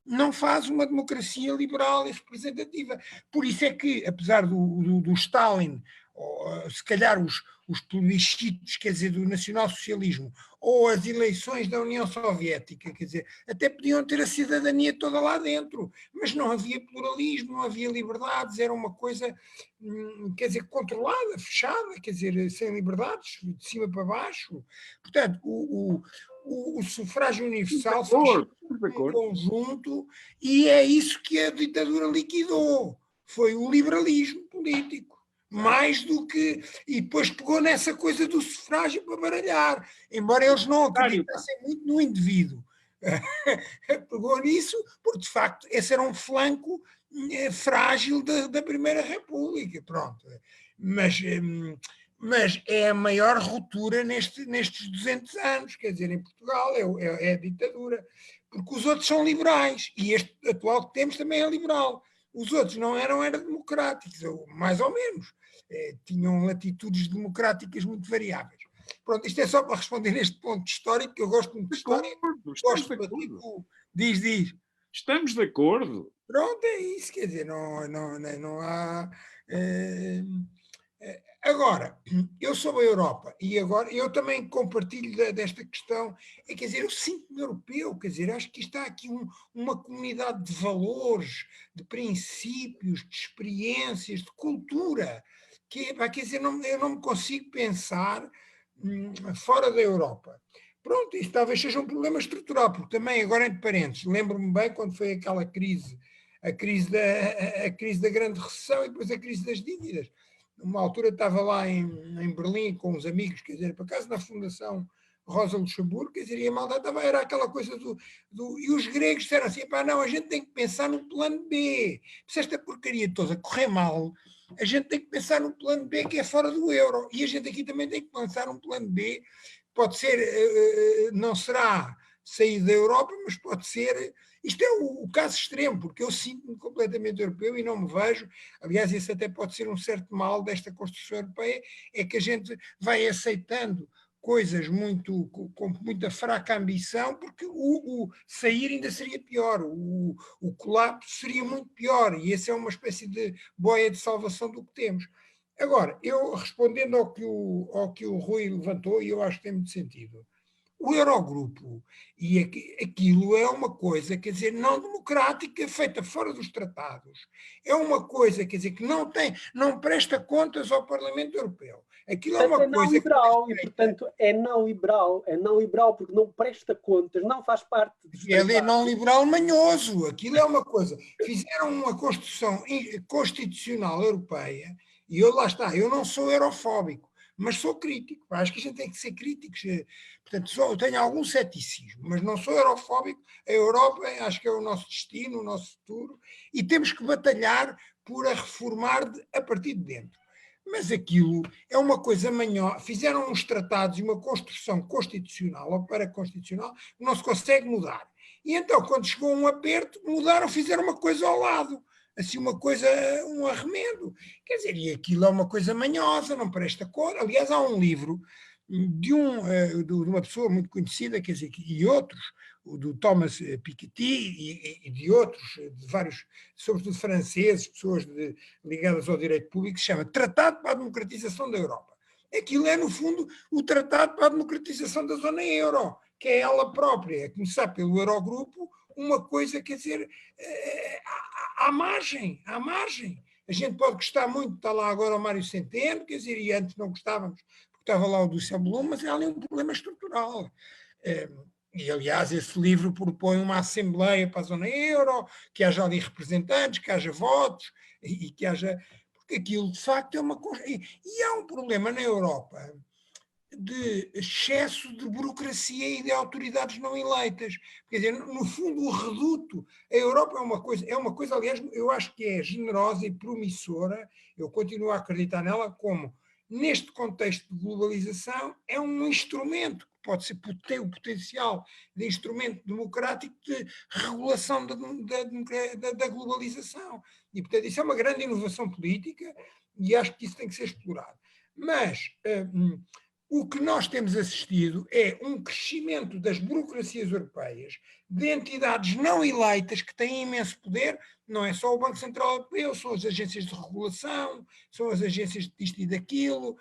não faz uma democracia liberal e representativa. Por isso é que, apesar do Stalin, ou, se calhar os plebiscitos, quer dizer, do nacionalsocialismo, ou as eleições da União Soviética, quer dizer, até podiam ter a cidadania toda lá dentro, mas não havia pluralismo, não havia liberdades, era uma coisa, quer dizer, controlada, fechada, quer dizer, sem liberdades, de cima para baixo. Portanto, o sufrágio universal foi um conjunto, e é isso que a ditadura liquidou, foi o liberalismo político. mais do que... E depois pegou nessa coisa do sufrágio para baralhar, embora eles não acreditassem muito no indivíduo. Pegou nisso, porque de facto esse era um flanco frágil da Primeira República, pronto. Mas é a maior ruptura nestes 200 anos, quer dizer, em Portugal é a ditadura, porque os outros são liberais, e este atual que temos também é liberal. Os outros não eram democráticos, mais ou menos. Tinham latitudes democráticas muito variáveis. Pronto, isto é só para responder neste ponto histórico, que eu gosto muito de história. Gosto de tipo, diz. Estamos de acordo. Pronto, é isso, quer dizer, não há... Agora, eu sou a Europa e agora eu também compartilho desta questão, quer dizer, eu sinto-me europeu, quer dizer, acho que está aqui uma comunidade de valores, de princípios, de experiências, de cultura, quer dizer, eu não me consigo pensar fora da Europa. Pronto, isso talvez seja um problema estrutural, porque também, agora entre parênteses, lembro-me bem quando foi aquela crise, a crise da grande recessão e depois a crise das dívidas. Numa altura estava lá em Berlim com uns amigos, quer dizer, por acaso na Fundação Rosa Luxemburgo, quer dizer, e a malta era aquela coisa e os gregos disseram assim, pá, não, a gente tem que pensar no plano B. Se esta porcaria toda correr mal, a gente tem que pensar no plano B, que é fora do euro. E a gente aqui também tem que pensar um plano B, pode ser, não será sair da Europa, mas pode ser... Isto é o caso extremo, porque eu sinto-me completamente europeu e não me vejo, aliás, isso até pode ser um certo mal desta construção europeia, é que a gente vai aceitando coisas com muita fraca ambição, porque o sair ainda seria pior, o colapso seria muito pior, e essa é uma espécie de boia de salvação do que temos. Agora, eu respondendo ao que o Rui levantou, e eu acho que tem muito sentido, o Eurogrupo e aquilo é uma coisa, quer dizer, não democrática, feita fora dos tratados. É uma coisa, quer dizer, que não presta contas ao Parlamento Europeu. Aquilo portanto, é uma coisa liberal, e portanto é não liberal porque não presta contas, não faz parte dos tratados. É não liberal manhoso. Aquilo é uma coisa. Fizeram uma construção constitucional europeia e lá está, eu não sou eurofóbico, mas sou crítico. Acho que a gente tem que ser críticos. Portanto, eu tenho algum ceticismo, mas não sou eurofóbico. A Europa, acho que é o nosso destino, o nosso futuro, e temos que batalhar por a reformar a partir de dentro. Mas aquilo é uma coisa manhosa. Fizeram uns tratados e uma construção constitucional ou paraconstitucional que não se consegue mudar. E então, quando chegou um aperto, mudaram, fizeram uma coisa ao lado. Assim, uma coisa, um arremendo. Quer dizer, e aquilo é uma coisa manhosa, não presta cor. Aliás, há um livro de uma pessoa muito conhecida, quer dizer, e outros, o do Thomas Piketty e de outros, de vários, sobretudo franceses, pessoas ligadas ao direito público, que se chama Tratado para a Democratização da Europa. Aquilo é, no fundo, o Tratado para a Democratização da Zona Euro, que é ela própria, a começar pelo Eurogrupo, uma coisa, quer dizer, à margem. A gente pode gostar muito, está lá agora o Mário Centeno, quer dizer, e antes não gostávamos, porque estava lá o Dijsselbloem, mas é ali um problema estrutural. E, aliás, esse livro propõe uma assembleia para a zona euro, que haja ali representantes, que haja votos, e que haja... Porque aquilo, de facto, é uma coisa... E há um problema na Europa de excesso de burocracia e de autoridades não eleitas. Quer dizer, no fundo, o reduto, a Europa é uma coisa, aliás, eu acho que é generosa e promissora, eu continuo a acreditar nela como, neste contexto de globalização, é um instrumento que pode ser, ter o potencial de instrumento democrático de regulação da globalização. E, portanto, isso é uma grande inovação política e acho que isso tem que ser explorado. Mas... o que nós temos assistido é um crescimento das burocracias europeias, de entidades não eleitas que têm imenso poder, não é só o Banco Central Europeu, são as agências de regulação, são as agências disto e daquilo,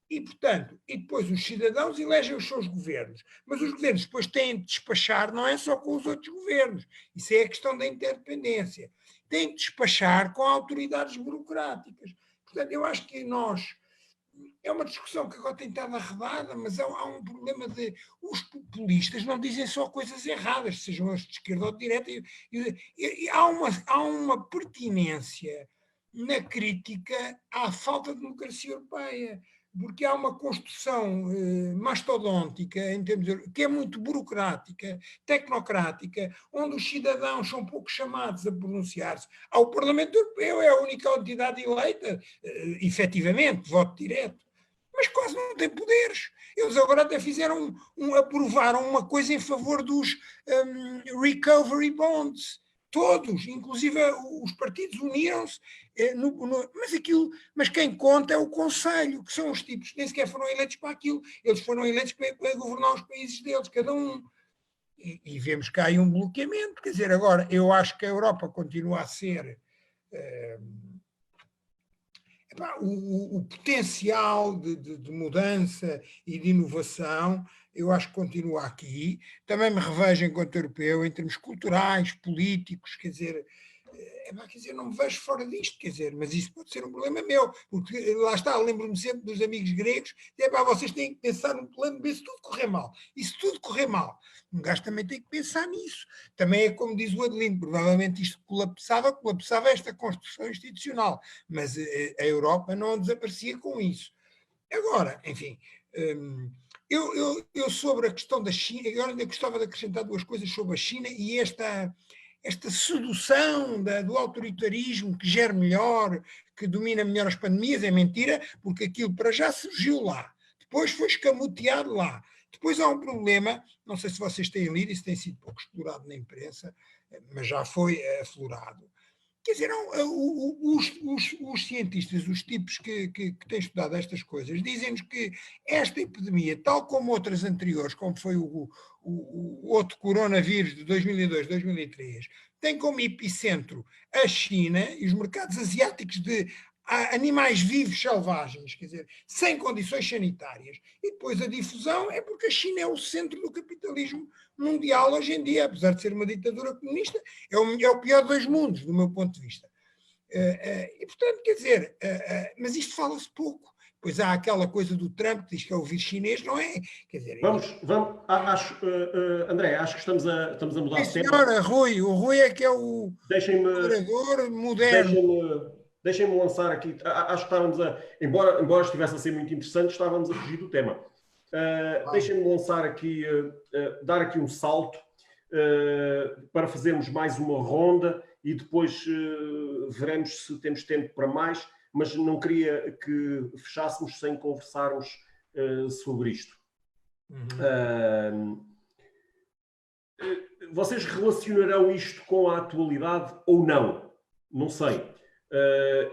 e, portanto, e depois os cidadãos elegem os seus governos, mas os governos depois têm de despachar, não é só com os outros governos, isso é a questão da interdependência, têm de despachar com autoridades burocráticas. Portanto, eu acho que é uma discussão que agora tem estado arredada, mas há um problema de... Os populistas não dizem só coisas erradas, sejam eles de esquerda ou de direita, e há uma pertinência na crítica à falta de democracia europeia, porque há uma construção mastodôntica, em termos que é muito burocrática, tecnocrática, onde os cidadãos são pouco chamados a pronunciar-se. O Parlamento Europeu é a única entidade eleita, efetivamente, de voto direto, mas quase não tem poderes. Eles agora até fizeram, aprovaram uma coisa em favor dos recovery bonds. Todos, inclusive os partidos uniram-se, mas quem conta é o Conselho, que são os tipos que nem sequer foram eleitos para aquilo, eles foram eleitos para governar os países deles, cada um. E vemos que há aí um bloqueamento, quer dizer, agora eu acho que a Europa continua a ser o potencial de mudança e de inovação, eu acho que continua aqui. Também me revejo enquanto europeu, em termos culturais, políticos, quer dizer, não me vejo fora disto, quer dizer, mas isso pode ser um problema meu, porque lá está, lembro-me sempre dos amigos gregos, vocês têm que pensar no plano B se tudo correr mal. E se tudo correr mal, um gajo também tem que pensar nisso. Também é como diz o Adelino, provavelmente isto colapsava esta construção institucional, mas a Europa não desaparecia com isso. Agora, enfim, eu sobre a questão da China, agora ainda gostava de acrescentar duas coisas sobre a China e esta sedução do autoritarismo que gera melhor, que domina melhor as pandemias, é mentira, porque aquilo para já surgiu lá, depois foi escamoteado lá. Depois há um problema, não sei se vocês têm lido, isso tem sido pouco explorado na imprensa, mas já foi aflorado. Quer dizer, os cientistas, os tipos que têm estudado estas coisas, dizem-nos que esta epidemia, tal como outras anteriores, como foi o outro coronavírus de 2002, 2003, tem como epicentro a China e os mercados asiáticos de animais vivos selvagens, quer dizer, sem condições sanitárias. E depois a difusão é porque a China é o centro do capitalismo mundial hoje em dia, apesar de ser uma ditadura comunista, é o pior dos mundos, do meu ponto de vista. E, portanto, quer dizer, mas isto fala-se pouco. Pois há aquela coisa do Trump que diz que é o vírus chinês, não é? Quer dizer, André, acho que estamos a mudar de tema. Senhora, Rui, o Rui é que é o moderador moderno. Deixem-me lançar aqui, acho que estávamos embora estivesse a ser muito interessante, estávamos a fugir do tema. Deixem-me lançar aqui, dar aqui um salto para fazermos mais uma ronda e depois veremos se temos tempo para mais, mas não queria que fechássemos sem conversarmos sobre isto. Vocês relacionarão isto com a atualidade ou não? Não sei.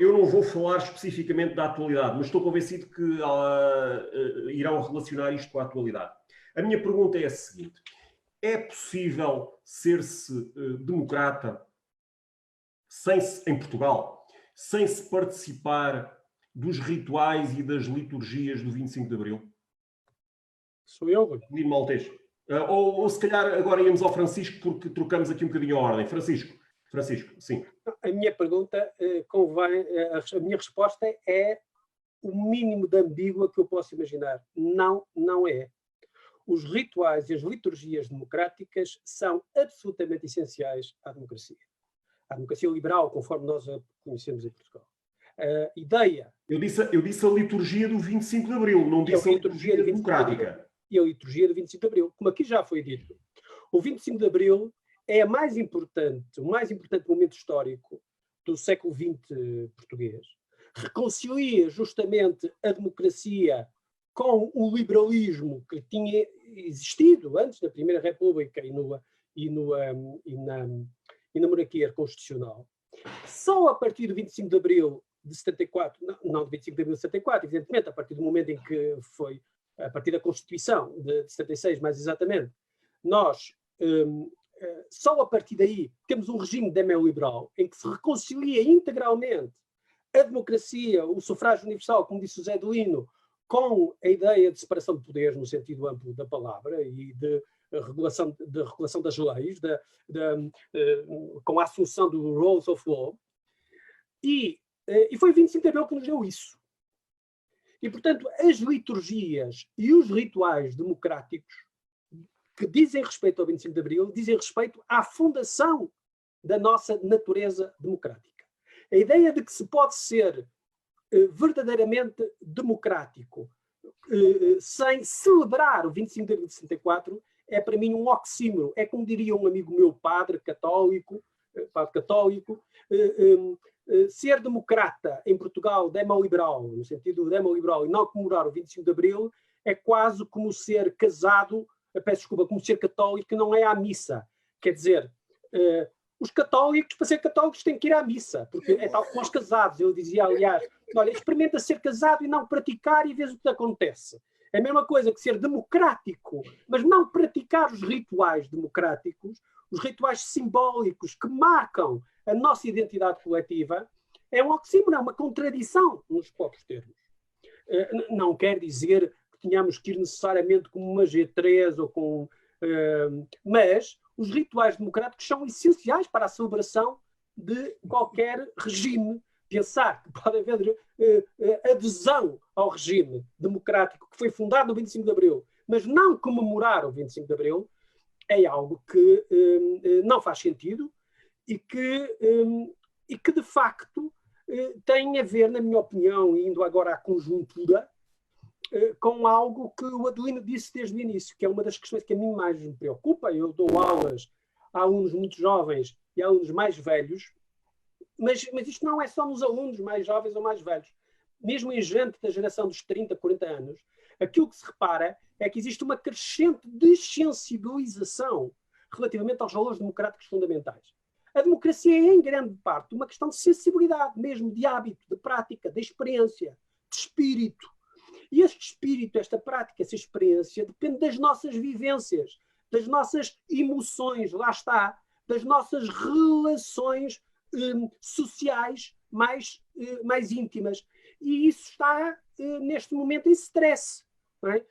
Eu não vou falar especificamente da atualidade, mas estou convencido que irão relacionar isto com a atualidade. A minha pergunta é a seguinte: é possível ser-se democrata em Portugal, sem se participar dos rituais e das liturgias do 25 de Abril? Sou eu. Lino Maltês. Ou se calhar agora íamos ao Francisco, porque trocamos aqui um bocadinho a ordem. Francisco, sim. A minha pergunta a minha resposta é o mínimo de ambígua que eu posso imaginar. Não é. Os rituais e as liturgias democráticas são absolutamente essenciais à democracia. À democracia liberal, conforme nós a conhecemos em Portugal. A ideia... Eu disse a liturgia do 25 de Abril, não disse a liturgia democrática. E a liturgia do 25 de Abril, como aqui já foi dito. O 25 de Abril é o mais importante momento histórico do século XX português. Reconcilia justamente a democracia com o liberalismo que tinha existido antes da Primeira República e na monarquia constitucional. Só a partir do 25 de Abril de 74, não de 25 de Abril de 74, evidentemente, a partir do momento em que foi, a partir da Constituição de 76, mais exatamente, nós... só a partir daí temos um regime demoliberal em que se reconcilia integralmente a democracia, o sufrágio universal, como disse o Zé Adelino, com a ideia de separação de poderes no sentido amplo da palavra e de regulação das leis, com a assunção do rules of law. E foi 25 de Abril que nos deu isso. E, portanto, as liturgias e os rituais democráticos que dizem respeito ao 25 de Abril, dizem respeito à fundação da nossa natureza democrática. A ideia de que se pode ser verdadeiramente democrático sem celebrar o 25 de abril de 64 é para mim um oxímoro. É como diria um amigo meu, padre católico, ser democrata em Portugal, demoliberal, no sentido demoliberal, e não comemorar o 25 de abril, é quase como ser casado, peço desculpa, como ser católico que não é à missa. Quer dizer, os católicos, para ser católicos, têm que ir à missa, porque é tal como os casados. Eu dizia, aliás, olha, experimenta ser casado e não praticar e vês o que acontece. É a mesma coisa que ser democrático, mas não praticar os rituais democráticos, os rituais simbólicos que marcam a nossa identidade coletiva, é um oxímoron, é uma contradição nos próprios termos. Não quer dizer que tenhamos que ir necessariamente com uma G3 ou com... mas os rituais democráticos são essenciais para a celebração de qualquer regime. Pensar que pode haver adesão ao regime democrático que foi fundado no 25 de Abril, mas não comemorar o 25 de Abril, é algo que não faz sentido e que de facto tem a ver, na minha opinião, indo agora à conjuntura, com algo que o Adelino disse desde o início, que é uma das questões que a mim mais me preocupa. Eu dou aulas a alunos muito jovens e a alunos mais velhos, mas isto não é só nos alunos mais jovens ou mais velhos. Mesmo em gente da geração dos 30, 40 anos, aquilo que se repara é que existe uma crescente desensibilização relativamente aos valores democráticos fundamentais. A democracia é, em grande parte, uma questão de sensibilidade, mesmo de hábito, de prática, de experiência, de espírito. E este espírito, esta prática, essa experiência, depende das nossas vivências, das nossas emoções, lá está, das nossas relações sociais mais íntimas. E isso está, neste momento, em stress. Não é?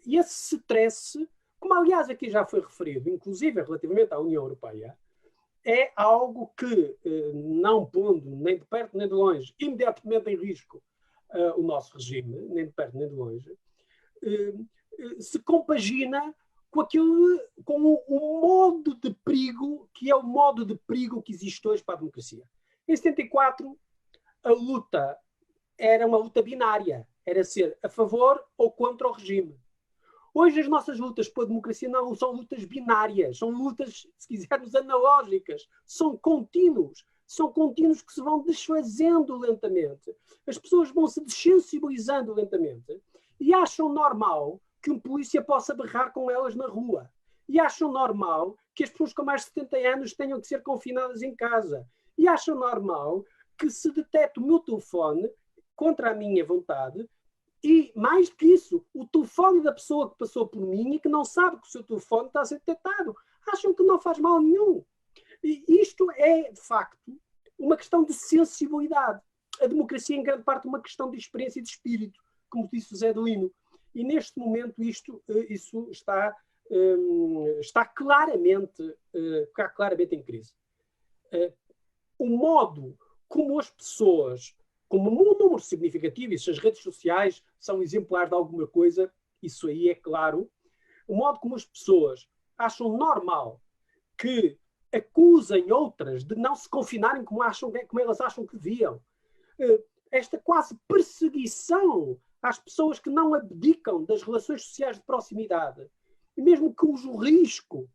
E esse stress, como aliás aqui já foi referido, inclusive relativamente à União Europeia, é algo que, não pondo nem de perto nem de longe, imediatamente em risco o nosso regime, nem de perto nem de longe, se compagina com o modo de perigo, que é o modo de perigo que existe hoje para a democracia. Em 74, a luta era uma luta binária, era ser a favor ou contra o regime. Hoje as nossas lutas pela democracia não são lutas binárias, são lutas, se quisermos, analógicas, são contínuos que se vão desfazendo lentamente. As pessoas vão se desensibilizando lentamente e acham normal que um polícia possa berrar com elas na rua. E acham normal que as pessoas com mais de 70 anos tenham que ser confinadas em casa. E acham normal que se detecte o meu telefone contra a minha vontade e, mais do que isso, o telefone da pessoa que passou por mim e que não sabe que o seu telefone está a ser detectado. Acham que não faz mal nenhum. E isto é, de facto, uma questão de sensibilidade. A democracia, em grande parte, é uma questão de experiência e de espírito, como disse o Zé Adelino. E, neste momento, isso está claramente em crise. O modo como as pessoas, como um número significativo, e se as redes sociais são exemplares de alguma coisa, isso aí é claro, o modo como as pessoas acham normal que acusem outras de não se confinarem como elas acham que deviam. Esta quase perseguição às pessoas que não abdicam das relações sociais de proximidade, e mesmo que o risco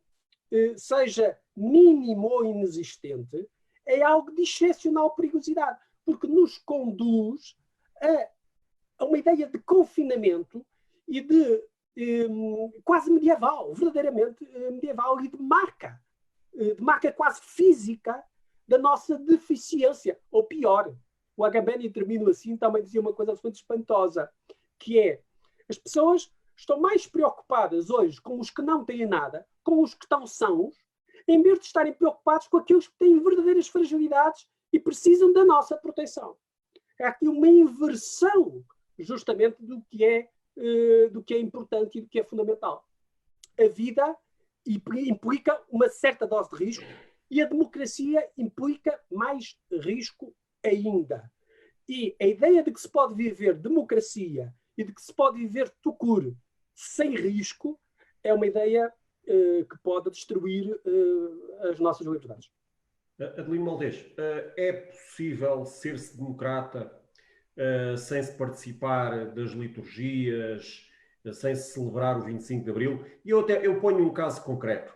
seja mínimo ou inexistente, é algo de excepcional perigosidade, porque nos conduz a uma ideia de confinamento e de quase medieval, verdadeiramente medieval, e de marca quase física da nossa deficiência. Ou pior, o Agamben termina assim, também dizia uma coisa absolutamente espantosa, que é, as pessoas estão mais preocupadas hoje com os que não têm nada, com os que estão sãos, em vez de estarem preocupados com aqueles que têm verdadeiras fragilidades e precisam da nossa proteção. É aqui uma inversão, justamente, do que é importante e do que é fundamental. A vida implica uma certa dose de risco e a democracia implica mais risco ainda. E a ideia de que se pode viver democracia e de que se pode viver tucur sem risco é uma ideia que pode destruir as nossas liberdades. Adelino Maltês, é possível ser-se democrata sem se participar das liturgias, sem se celebrar o 25 de Abril? E eu ponho um caso concreto.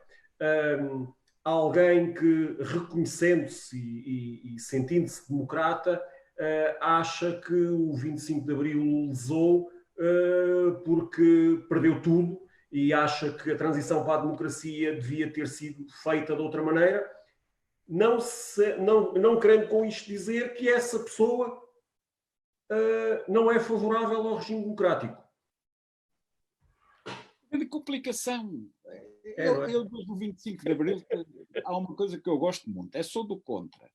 Alguém que, reconhecendo-se e sentindo-se democrata, acha que o 25 de Abril lesou porque perdeu tudo e acha que a transição para a democracia devia ter sido feita de outra maneira, não querendo com isto dizer que essa pessoa não é favorável ao regime democrático. É de complicação. Eu do 25 de Abril, há uma coisa que eu gosto muito, sou do contra.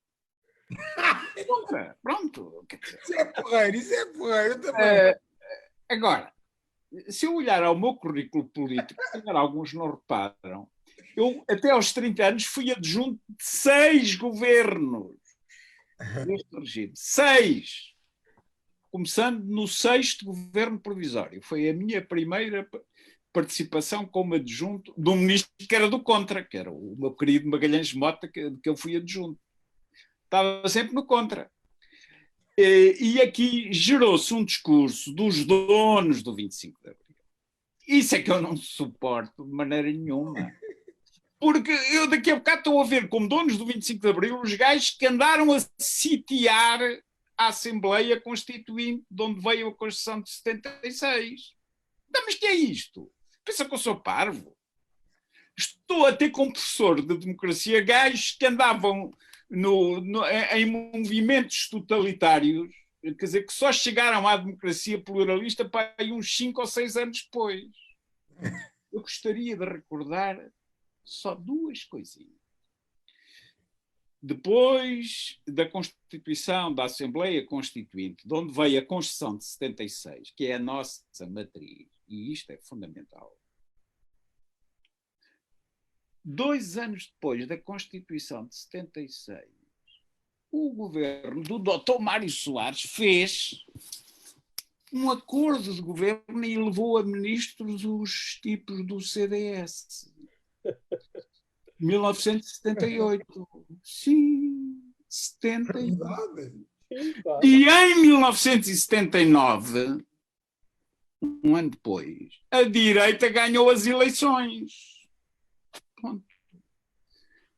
Contra, pronto. Isso é porreiro também. Agora, se eu olhar ao meu currículo político, alguns não reparam, eu até aos 30 anos fui adjunto de 6 governos deste regime. 6! Começando no 6º governo provisório. Foi a minha primeira participação como adjunto de um ministro que era do contra, que era o meu querido Magalhães Mota, que eu fui adjunto. Estava sempre no contra. E aqui gerou-se um discurso dos donos do 25 de Abril. Isso é que eu não suporto de maneira nenhuma. Porque eu daqui a bocado estou a ver como donos do 25 de Abril os gajos que andaram a sitiar a Assembleia Constituinte, de onde veio a Constituição de 76. Não, mas que é isto? Pensa que eu sou parvo? Estou a ter como professor de democracia gajos que andavam em movimentos totalitários, quer dizer, que só chegaram à democracia pluralista para aí uns 5 ou 6 anos depois. Eu gostaria de recordar só 2 coisinhas. Depois da Constituição da Assembleia Constituinte, de onde veio a Constituição de 76, que é a nossa matriz, e isto é fundamental, 2 anos depois da Constituição de 76, o governo do Dr. Mário Soares fez um acordo de governo e levou a ministros os tipos do CDS. 1978. Sim, 78. E em 1979, um ano depois, a direita ganhou as eleições. Pronto.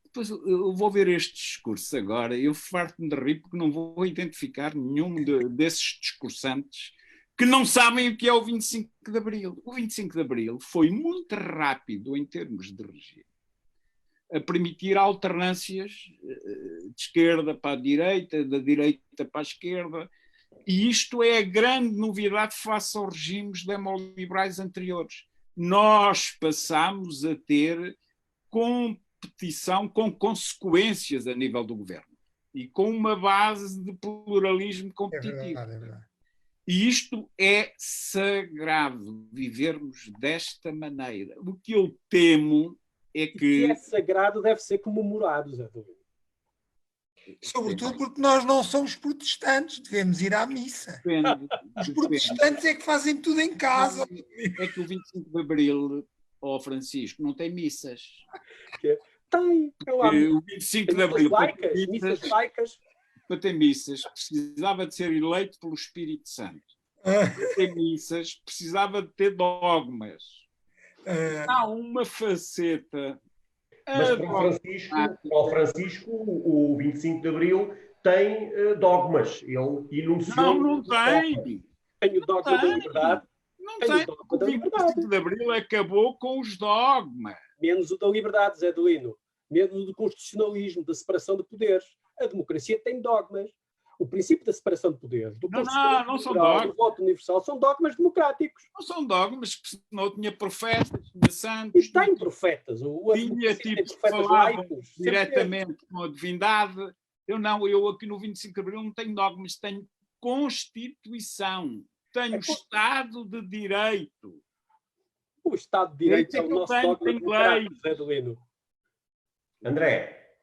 Depois eu vou ver este discurso agora, eu farto-me de rir porque não vou identificar nenhum desses discursantes que não sabem o que é o 25 de Abril. O 25 de Abril foi muito rápido em termos de regime, a permitir alternâncias de esquerda para a direita, da direita para a esquerda, e isto é a grande novidade face aos regimes demoliberais anteriores. Nós passamos a ter competição com consequências a nível do governo e com uma base de pluralismo competitivo. É verdade. E isto é sagrado, vivermos desta maneira. O que eu temo é que... Se é sagrado, deve ser comemorado, Zé Duarte. Sobretudo porque nós não somos protestantes, devemos ir à missa. Os protestantes é que fazem tudo em casa. É que o 25 de Abril, Francisco, não tem missas. Tem. O 25 de Abril, missas laicas. Para ter missas, precisava de ser eleito pelo Espírito Santo. Para ter missas, precisava de ter dogmas. Há uma faceta. Mas para o Francisco, o 25 de Abril tem dogmas. Ele enunciou... Não tem. Tem o dogma da liberdade. Não tem. O 25 de Abril acabou com os dogmas. Menos o da liberdade, Zé Delino. Menos o do constitucionalismo, da separação de poderes. A democracia tem dogmas. O princípio da separação de poderes, do não são dogmas. Do voto universal, são dogmas democráticos. Não são dogmas, porque senão tinha profetas, tinha santos. E tem profetas. Tinha tipos que falavam diretamente com a divindade. Eu aqui no 25 de Abril não tenho dogmas, tenho Constituição, tenho Estado de Direito. O Estado de Direito é o nosso dogma democrático, Zé Delino. André,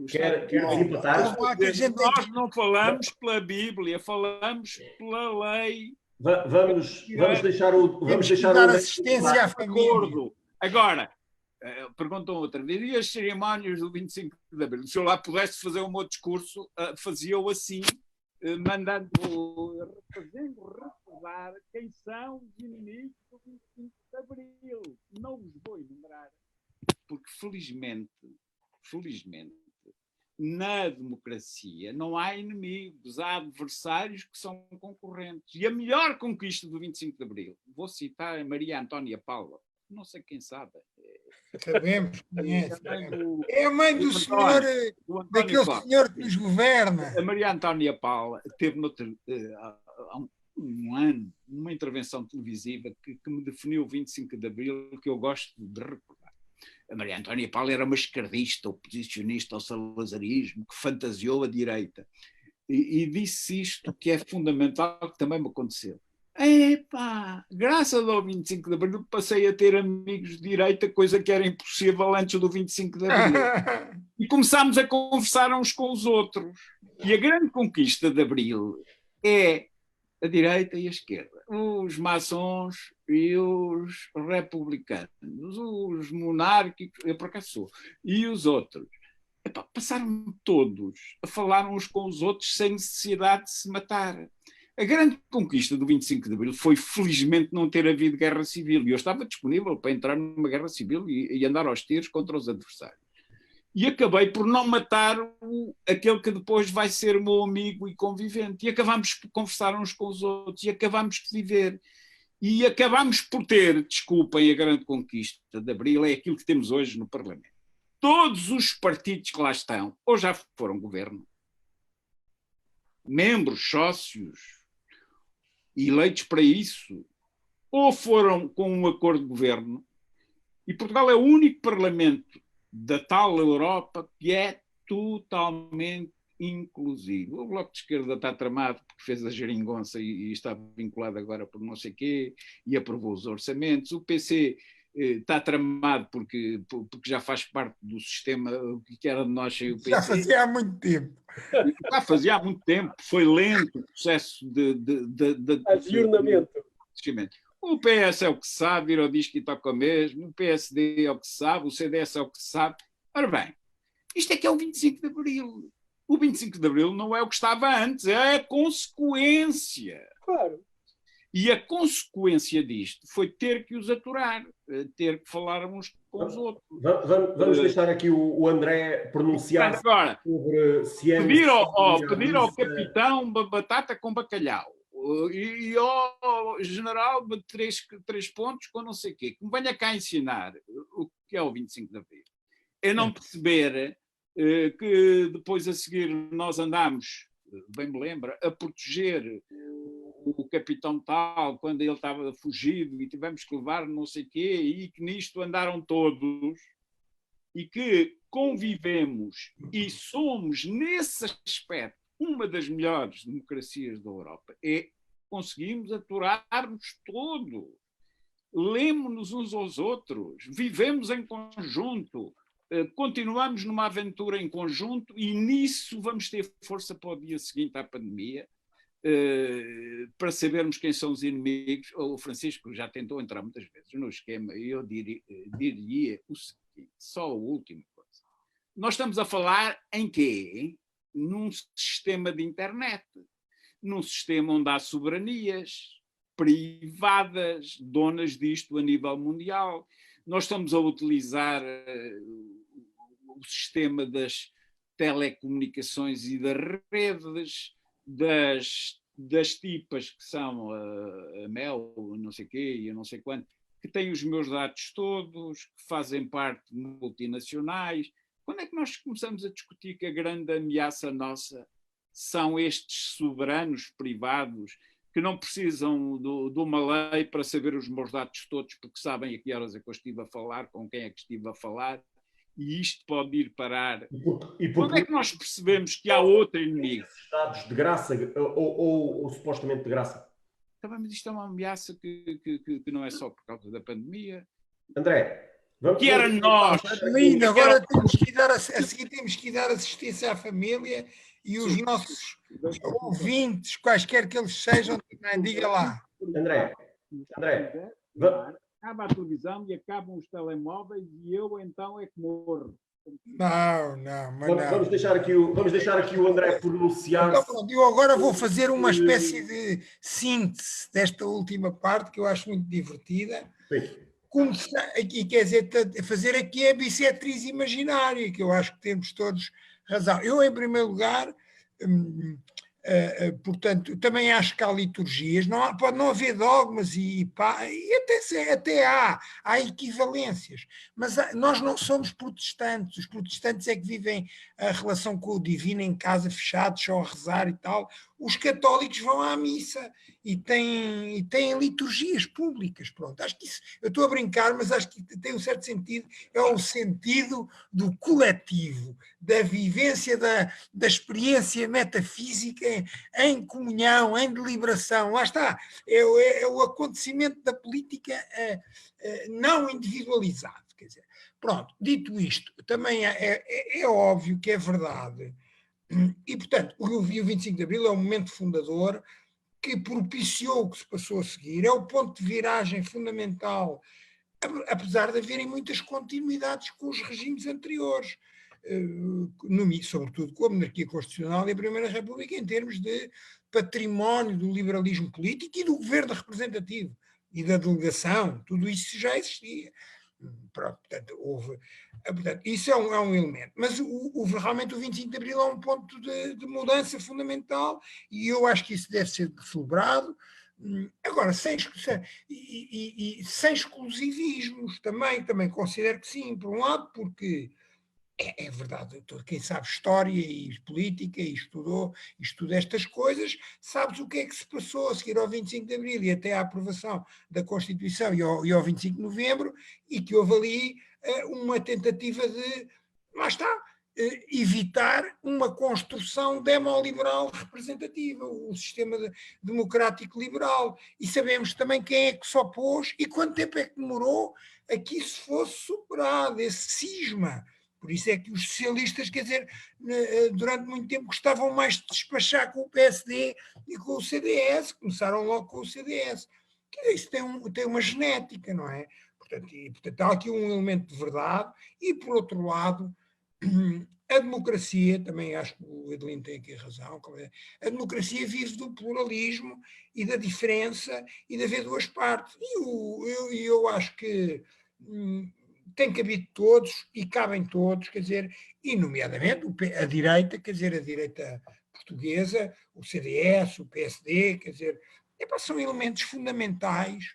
quer desempatar? Nós não falamos pela Bíblia, falamos pela lei. Vamos deixar o assistência à família. Agora, Perguntam outra vez, e as cerimónias do 25 de Abril? Se eu lá pudesse fazer o meu discurso, fazia-o assim, fazendo recordar quem são os inimigos do 25 de Abril. Não vos vou enumerar, porque felizmente, na democracia não há inimigos, há adversários que são concorrentes. E a melhor conquista do 25 de Abril, vou citar a Maria Antónia Paula, não sei quem sabe. Sabemos, conhece. É a mãe do senhor, daquele senhor que nos governa. A Maria Antónia Paula teve há um ano uma intervenção televisiva que me definiu o 25 de Abril, que eu gosto de recordar. A Maria Antónia Paula era uma esquerdista, oposicionista ao salazarismo, que fantasiou a direita. E disse isto que é fundamental, que também me aconteceu. Epá, graças ao 25 de Abril passei a ter amigos de direita, coisa que era impossível antes do 25 de Abril. E começámos a conversar uns com os outros. E a grande conquista de Abril é a direita e a esquerda. Os maçons e os republicanos, os monárquicos, eu por acaso sou, e os outros. Epá, passaram todos a falar uns com os outros sem necessidade de se matar. A grande conquista do 25 de Abril foi, felizmente, não ter havido guerra civil. E eu estava disponível para entrar numa guerra civil e andar aos tiros contra os adversários. E acabei por não matar aquele que depois vai ser o meu amigo e convivente. E acabámos por conversar uns com os outros. E acabámos de viver. E acabámos por ter, desculpem, a grande conquista de Abril é aquilo que temos hoje no Parlamento. Todos os partidos que lá estão, ou já foram governo, membros, sócios, eleitos para isso, ou foram com um acordo de governo, e Portugal é o único parlamento da tal Europa que é totalmente inclusivo. O Bloco de Esquerda está tramado porque fez a geringonça e está vinculado agora por não sei quê, e aprovou os orçamentos. O PC está tramado porque já faz parte do sistema que era de nós sem o PC. Já fazia há muito tempo. Já fazia há muito tempo, foi lento o processo de agiurnamento. O PS é o que sabe, vira o disco e toca mesmo, o PSD é o que sabe, o CDS é o que sabe. Ora bem, isto é que é o 25 de Abril. O 25 de Abril não é o que estava antes, é a consequência. Claro. E a consequência disto foi ter que os aturar, ter que falar uns com os outros. Vamos deixar aqui o André pronunciar-se sobre ciência. Pedir ao capitão batata com bacalhau e ao general de 3 pontos com não sei o quê, que me venha cá ensinar o que é o 25 de Abril. É não perceber que depois a seguir nós andámos, bem me lembra, a proteger o capitão tal, quando ele estava fugido e tivemos que levar não sei o quê, e que nisto andaram todos, e que convivemos e somos, nesse aspecto, uma das melhores democracias da Europa. Conseguimos aturar-nos todos, lemos-nos uns aos outros, vivemos em conjunto, continuamos numa aventura em conjunto e nisso vamos ter força para o dia seguinte à pandemia, para sabermos quem são os inimigos. O Francisco já tentou entrar muitas vezes no esquema e eu diria o seguinte, só a última coisa. Nós estamos a falar em quê? Num sistema de internet, num sistema onde há soberanias privadas, donas disto a nível mundial. Nós estamos a utilizar o sistema das telecomunicações e das redes, das tipas que são a Mel, não sei quê, e eu não sei quanto, que têm os meus dados todos, que fazem parte de multinacionais. Quando é que nós começamos a discutir que a grande ameaça nossa são estes soberanos privados que não precisam de uma lei para saber os meus dados todos, porque sabem a que horas é que eu estive a falar, com quem é que estive a falar, e isto pode ir parar. Quando é que nós percebemos que há outro inimigo? Dados de graça ou supostamente de graça? Também, mas isto é uma ameaça que não é só por causa da pandemia. André, vamos... Que era nós! Lindo, agora temos que dar a seguir temos que dar assistência à família e os nossos ouvintes, quaisquer que eles sejam, também, diga lá. André, acaba a televisão e acabam os telemóveis e eu então é que morro. Não, mas não. Vamos deixar aqui o André pronunciar-se. Então, pronto, eu agora vou fazer uma espécie de síntese desta última parte, que eu acho muito divertida. E quer dizer, fazer aqui a bissetriz imaginária, que eu acho que temos todos razão. Eu, em primeiro lugar, portanto, também acho que há liturgias, pode não haver dogmas e até há equivalências, mas nós não somos protestantes, os protestantes é que vivem a relação com o divino em casa, fechados, só a rezar e tal. Os católicos vão à missa e têm liturgias públicas, pronto. Acho que isso, eu estou a brincar, mas acho que tem um certo sentido, é o sentido do coletivo, da vivência, da experiência metafísica em comunhão, em deliberação. Lá está, é o acontecimento da política não individualizado. Quer dizer, pronto, dito isto, também é óbvio que é verdade. E, portanto, o 25 de Abril é um momento fundador que propiciou o que se passou a seguir, é o ponto de viragem fundamental, apesar de haverem muitas continuidades com os regimes anteriores, sobretudo com a monarquia constitucional e a Primeira República, em termos de património do liberalismo político e do governo representativo e da delegação, tudo isso já existia. Pronto, portanto, isso é um elemento, mas realmente o 25 de Abril é um ponto de mudança fundamental e eu acho que isso deve ser celebrado. Agora, sem exclusivismos, também considero que sim, por um lado, porque é verdade, quem sabe história e política e estuda estas coisas, sabes o que é que se passou a seguir ao 25 de Abril e até à aprovação da Constituição e ao 25 de Novembro, e que houve ali uma tentativa de, lá está, evitar uma construção demoliberal representativa, o sistema democrático liberal. E sabemos também quem é que se opôs e quanto tempo é que demorou a que isso fosse superado, esse cisma. Por isso é que os socialistas, quer dizer, durante muito tempo gostavam mais de despachar com o PSD e com o CDS, começaram logo com o CDS. Isso tem uma genética, não é? Portanto, há aqui um elemento de verdade e, por outro lado, a democracia, também acho que o Adelino tem aqui razão, a democracia vive do pluralismo e da diferença e de haver duas partes. E eu acho que tem cabido todos e cabem todos, quer dizer, e nomeadamente a direita, quer dizer, a direita portuguesa, o CDS, o PSD, quer dizer, são elementos fundamentais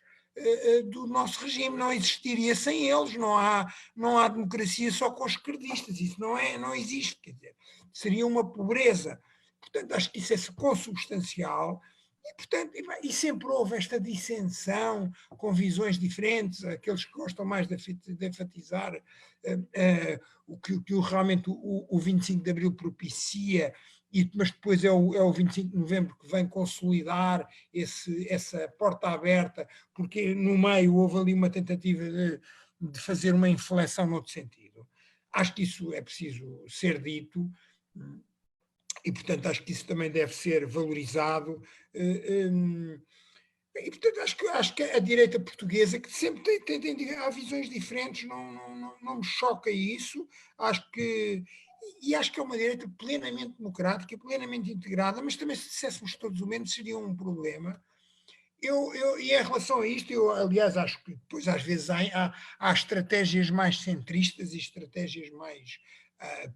do nosso regime, não existiria sem eles, não há democracia só com os esquerdistas, isso não existe, quer dizer, seria uma pobreza. Portanto, acho que isso é consubstancial. E, portanto, e sempre houve esta dissensão com visões diferentes, aqueles que gostam mais de enfatizar o que realmente o 25 de Abril propicia, mas depois é o 25 de Novembro que vem consolidar essa porta aberta, porque no meio houve ali uma tentativa de fazer uma inflexão noutro sentido. Acho que isso é preciso ser dito. E, portanto, acho que isso também deve ser valorizado. E, portanto, acho que a direita portuguesa, que sempre há visões diferentes, não me choca isso. Acho que é uma direita plenamente democrática, plenamente integrada, mas também se disséssemos todos o menos seria um problema. E em relação a isto, eu, aliás, acho que depois às vezes há estratégias mais centristas e estratégias mais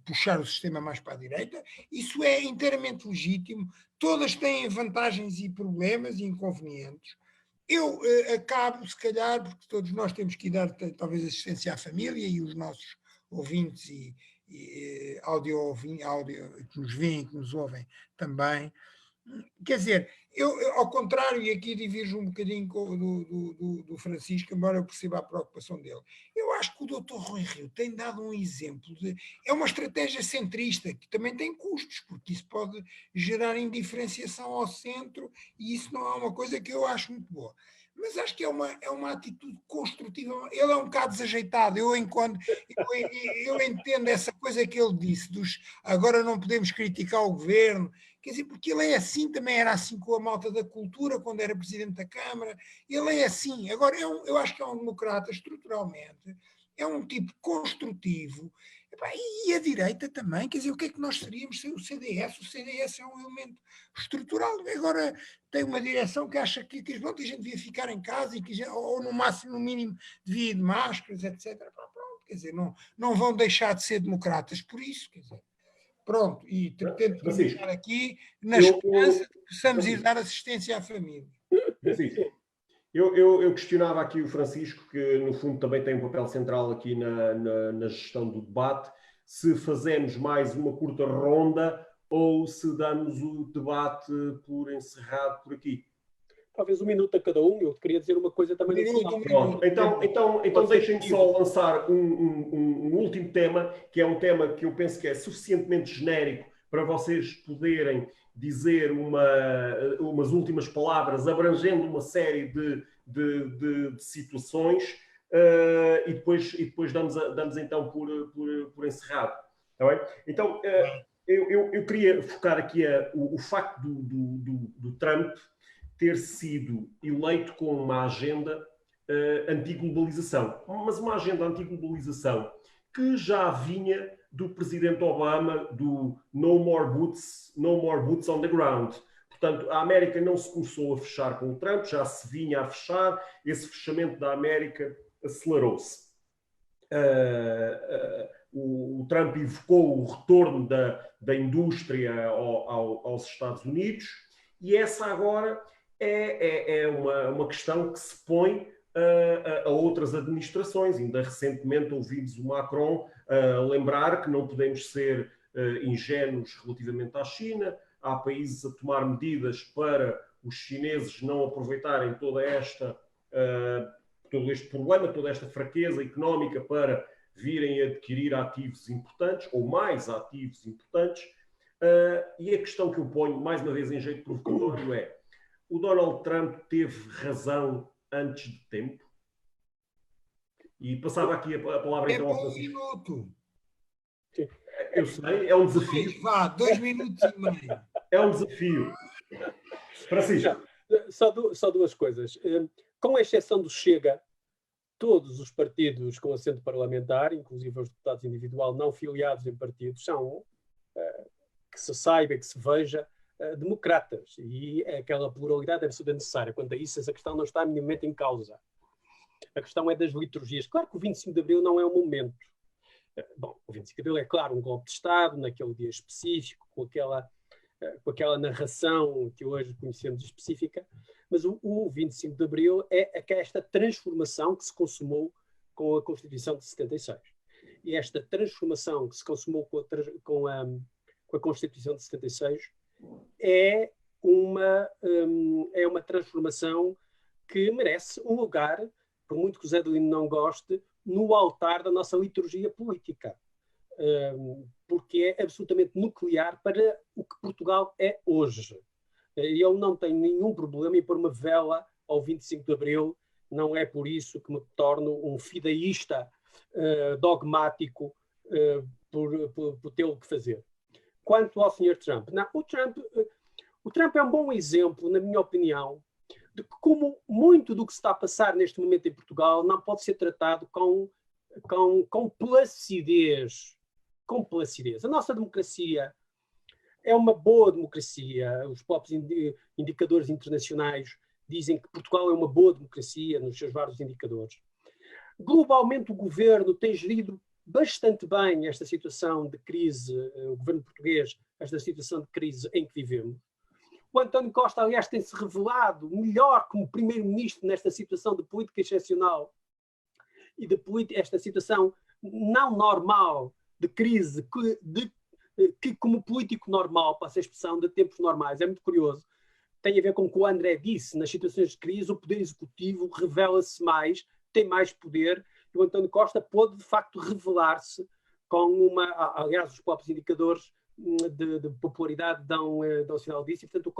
puxar o sistema mais para a direita. Isso é inteiramente legítimo, todas têm vantagens e problemas e inconvenientes. Eu acabo, se calhar, porque todos nós temos que dar talvez assistência à família e os nossos ouvintes e áudio que nos veem, que nos ouvem também. Quer dizer, eu ao contrário, e aqui divirjo um bocadinho do Francisco, embora eu perceba a preocupação dele, eu acho que o Dr. Rui Rio tem dado um exemplo é uma estratégia centrista, que também tem custos, porque isso pode gerar indiferenciação ao centro, e isso não é uma coisa que eu acho muito boa. mas acho que é uma atitude construtiva. Ele é um bocado desajeitado. Eu entendo essa coisa que ele disse, agora não podemos criticar o governo, quer dizer, porque ele é assim, também era assim com a malta da cultura, quando era presidente da Câmara, ele é assim. Agora, eu acho que é um democrata estruturalmente, é um tipo construtivo. E a direita também, quer dizer, o que é que nós seríamos sem o CDS? O CDS é um elemento estrutural. Agora tem uma direção que acha que a gente devia ficar em casa e ou no máximo, no mínimo, devia ir de máscaras, etc. Pronto, quer dizer, não vão deixar de ser democratas por isso, quer dizer. Pronto, e tento terminar aqui na esperança de que possamos ir dar assistência à família. Eu questionava aqui o Francisco, que no fundo também tem um papel central aqui na gestão do debate, se fazemos mais uma curta ronda ou se damos o debate por encerrado por aqui. Talvez 1 minuto a cada um. Eu queria dizer uma coisa também. Pronto, então deixem-me só lançar um último tema, que é um tema que eu penso que é suficientemente genérico para vocês poderem dizer umas últimas palavras abrangendo uma série de situações e depois damos então por encerrado. Está bem? Então, eu queria focar aqui o facto do Trump ter sido eleito com uma agenda anti-globalização, mas uma agenda anti-globalização que já vinha do presidente Obama, do no more boots on the ground. Portanto, a América não se começou a fechar com o Trump, já se vinha a fechar, esse fechamento da América acelerou-se. O Trump evocou o retorno da indústria aos Estados Unidos e essa agora é uma questão que se põe a outras administrações. Ainda recentemente ouvimos o Macron lembrar que não podemos ser ingênuos relativamente à China. Há países a tomar medidas para os chineses não aproveitarem todo este problema, toda esta fraqueza económica para virem adquirir ativos importantes ou mais ativos importantes. E a questão que eu ponho, mais uma vez em jeito provocatório, é: o Donald Trump teve razão antes de tempo? E passava aqui a palavra então ao Francisco. Minuto. Eu sei, é um desafio. 2 minutos e meio. É um desafio. Francisco. Só 2 coisas. Com exceção do Chega, todos os partidos com assento parlamentar, inclusive os deputados individual não filiados em partidos, são, que se saiba, que se veja, democratas. E aquela pluralidade é absolutamente necessária. Quanto a isso, essa questão não está minimamente em causa. A questão é das liturgias. Claro que o 25 de Abril não é o momento. Bom, o 25 de Abril é, claro, um golpe de Estado, naquele dia específico, com aquela narração que hoje conhecemos específica, mas o 25 de Abril é esta transformação que se consumou com a Constituição de 76. E esta transformação que se consumou com a Constituição de 76 é uma transformação que merece um lugar, por muito que o Zé de Lino não goste, no altar da nossa liturgia política, porque é absolutamente nuclear para o que Portugal é hoje. Eu não tenho nenhum problema em pôr uma vela ao 25 de Abril, não é por isso que me torno um fideísta dogmático por tê-lo que fazer. Quanto ao Sr. Trump, não, o Trump é um bom exemplo, na minha opinião, de que como muito do que se está a passar neste momento em Portugal não pode ser tratado com placidez. Com placidez. A nossa democracia é uma boa democracia. Os próprios indicadores internacionais dizem que Portugal é uma boa democracia nos seus vários indicadores. Globalmente, o governo tem gerido bastante bem esta situação de crise, o governo português, esta situação de crise em que vivemos. O António Costa, aliás, tem-se revelado melhor como primeiro-ministro nesta situação de política excepcional e de esta situação não normal de crise, que como político normal, para essa expressão de tempos normais, é muito curioso. Tem a ver com o que o André disse, nas situações de crise, o poder executivo revela-se mais, tem mais poder, e o António Costa pôde, de facto, revelar-se com aliás, os próprios indicadores de popularidade dão sinal disso, e portanto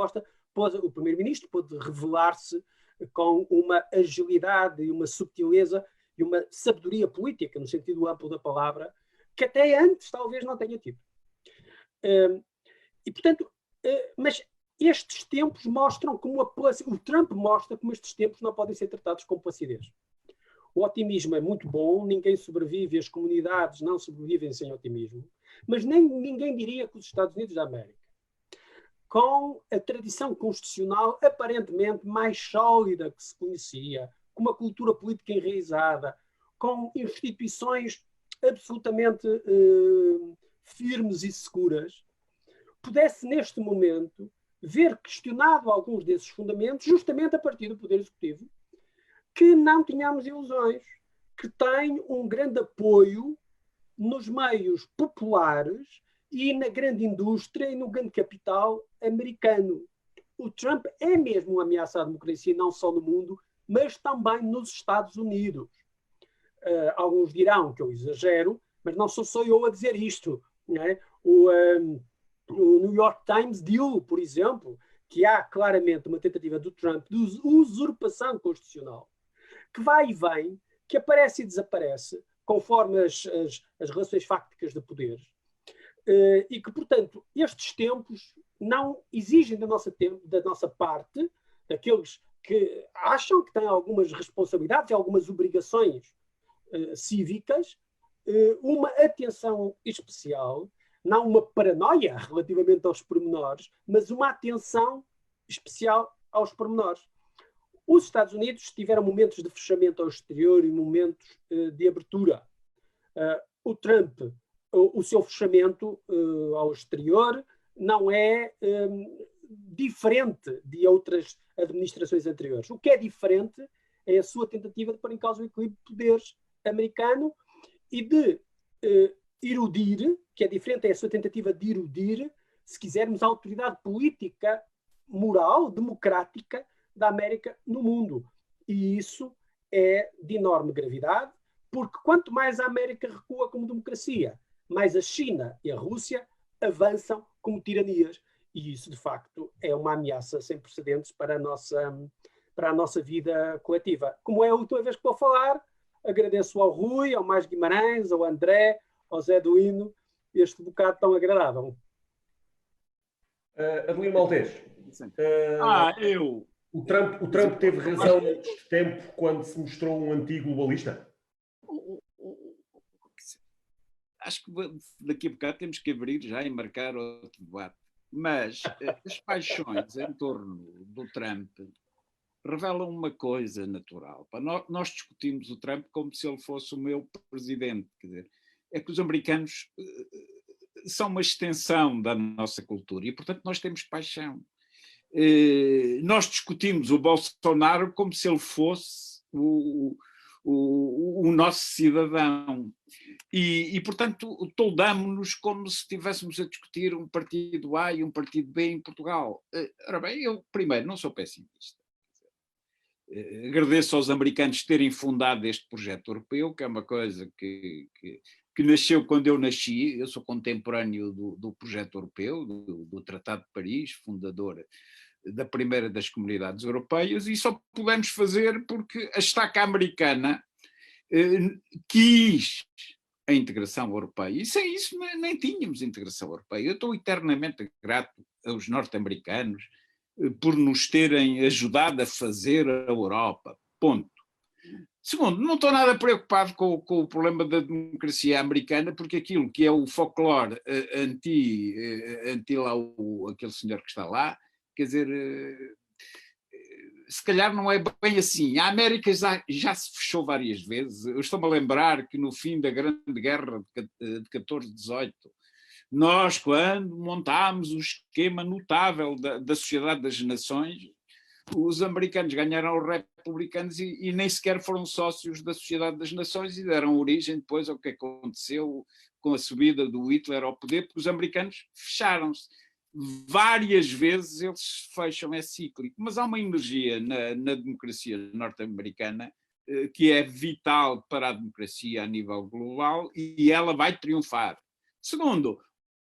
o primeiro-ministro pôde revelar-se com uma agilidade e uma subtileza e uma sabedoria política, no sentido amplo da palavra, que até antes talvez não tenha tido. E, portanto, mas estes tempos mostram como o Trump mostra como estes tempos não podem ser tratados com placidez. O otimismo é muito bom, ninguém sobrevive, as comunidades não sobrevivem sem otimismo, mas ninguém diria que os Estados Unidos da América, com a tradição constitucional aparentemente mais sólida que se conhecia, com uma cultura política enraizada, com instituições absolutamente firmes e seguras, pudesse neste momento ver questionado alguns desses fundamentos, justamente a partir do Poder Executivo, que não tínhamos ilusões, que tem um grande apoio nos meios populares e na grande indústria e no grande capital americano. O Trump é mesmo uma ameaça à democracia, não só no mundo, mas também nos Estados Unidos. Alguns dirão que eu exagero, mas não sou só eu a dizer isto. Não é? O New York Times diz, por exemplo, que há claramente uma tentativa do Trump de usurpação constitucional, que vai e vem, que aparece e desaparece, conforme as relações fácticas de poder, e que, portanto, estes tempos não exigem da nossa parte, daqueles que acham que têm algumas responsabilidades e algumas obrigações cívicas, uma atenção especial, não uma paranoia relativamente aos pormenores, mas uma atenção especial aos pormenores. Os Estados Unidos tiveram momentos de fechamento ao exterior e momentos de abertura. O Trump, o seu fechamento ao exterior não é diferente de outras administrações anteriores. O que é diferente é a sua tentativa de pôr em causa o equilíbrio de poderes americano e de erudir, que é diferente, é a sua tentativa de erudir, se quisermos, a autoridade política, moral, democrática da América no mundo. E isso é de enorme gravidade, porque quanto mais a América recua como democracia, mais a China e a Rússia avançam como tiranias. E isso, de facto, é uma ameaça sem precedentes para a nossa vida coletiva. Como é a última vez que vou falar, agradeço ao Rui, ao Mais Guimarães, ao André, ao Zé Duino, este bocado tão agradável. Adelino Maltês. O Trump teve razão neste tempo quando se mostrou um anti-globalista? Acho que daqui a bocado temos que abrir já e marcar outro debate. Mas as paixões em torno do Trump revelam uma coisa natural. Nós discutimos o Trump como se ele fosse o meu presidente. Quer dizer, é que os americanos são uma extensão da nossa cultura e, portanto, nós temos paixão. Nós discutimos o Bolsonaro como se ele fosse o nosso cidadão e portanto, toldamos-nos como se estivéssemos a discutir um partido A e um partido B em Portugal. Ora bem, eu, primeiro, não sou pessimista. Agradeço aos americanos terem fundado este projeto europeu, que é uma coisa que nasceu quando eu nasci. Eu sou contemporâneo do projeto europeu, do Tratado de Paris, fundador da primeira das comunidades europeias, e só pudemos fazer porque a estaca americana quis a integração europeia. E sem isso nem tínhamos integração europeia. Eu estou eternamente grato aos norte-americanos por nos terem ajudado a fazer a Europa. Ponto. Segundo, não estou nada preocupado com o problema da democracia americana, porque aquilo que é o folclore anti lá aquele senhor que está lá, quer dizer, se calhar não é bem assim. A América já se fechou várias vezes. Eu estou-me a lembrar que no fim da Grande Guerra de 14-18, nós, quando montámos o esquema notável da Sociedade das Nações, os americanos ganharam os republicanos e nem sequer foram sócios da Sociedade das Nações e deram origem depois ao que aconteceu com a subida do Hitler ao poder, porque os americanos fecharam-se. Várias vezes eles fecham, é cíclico, mas há uma energia na democracia norte-americana que é vital para a democracia a nível global e ela vai triunfar. Segundo,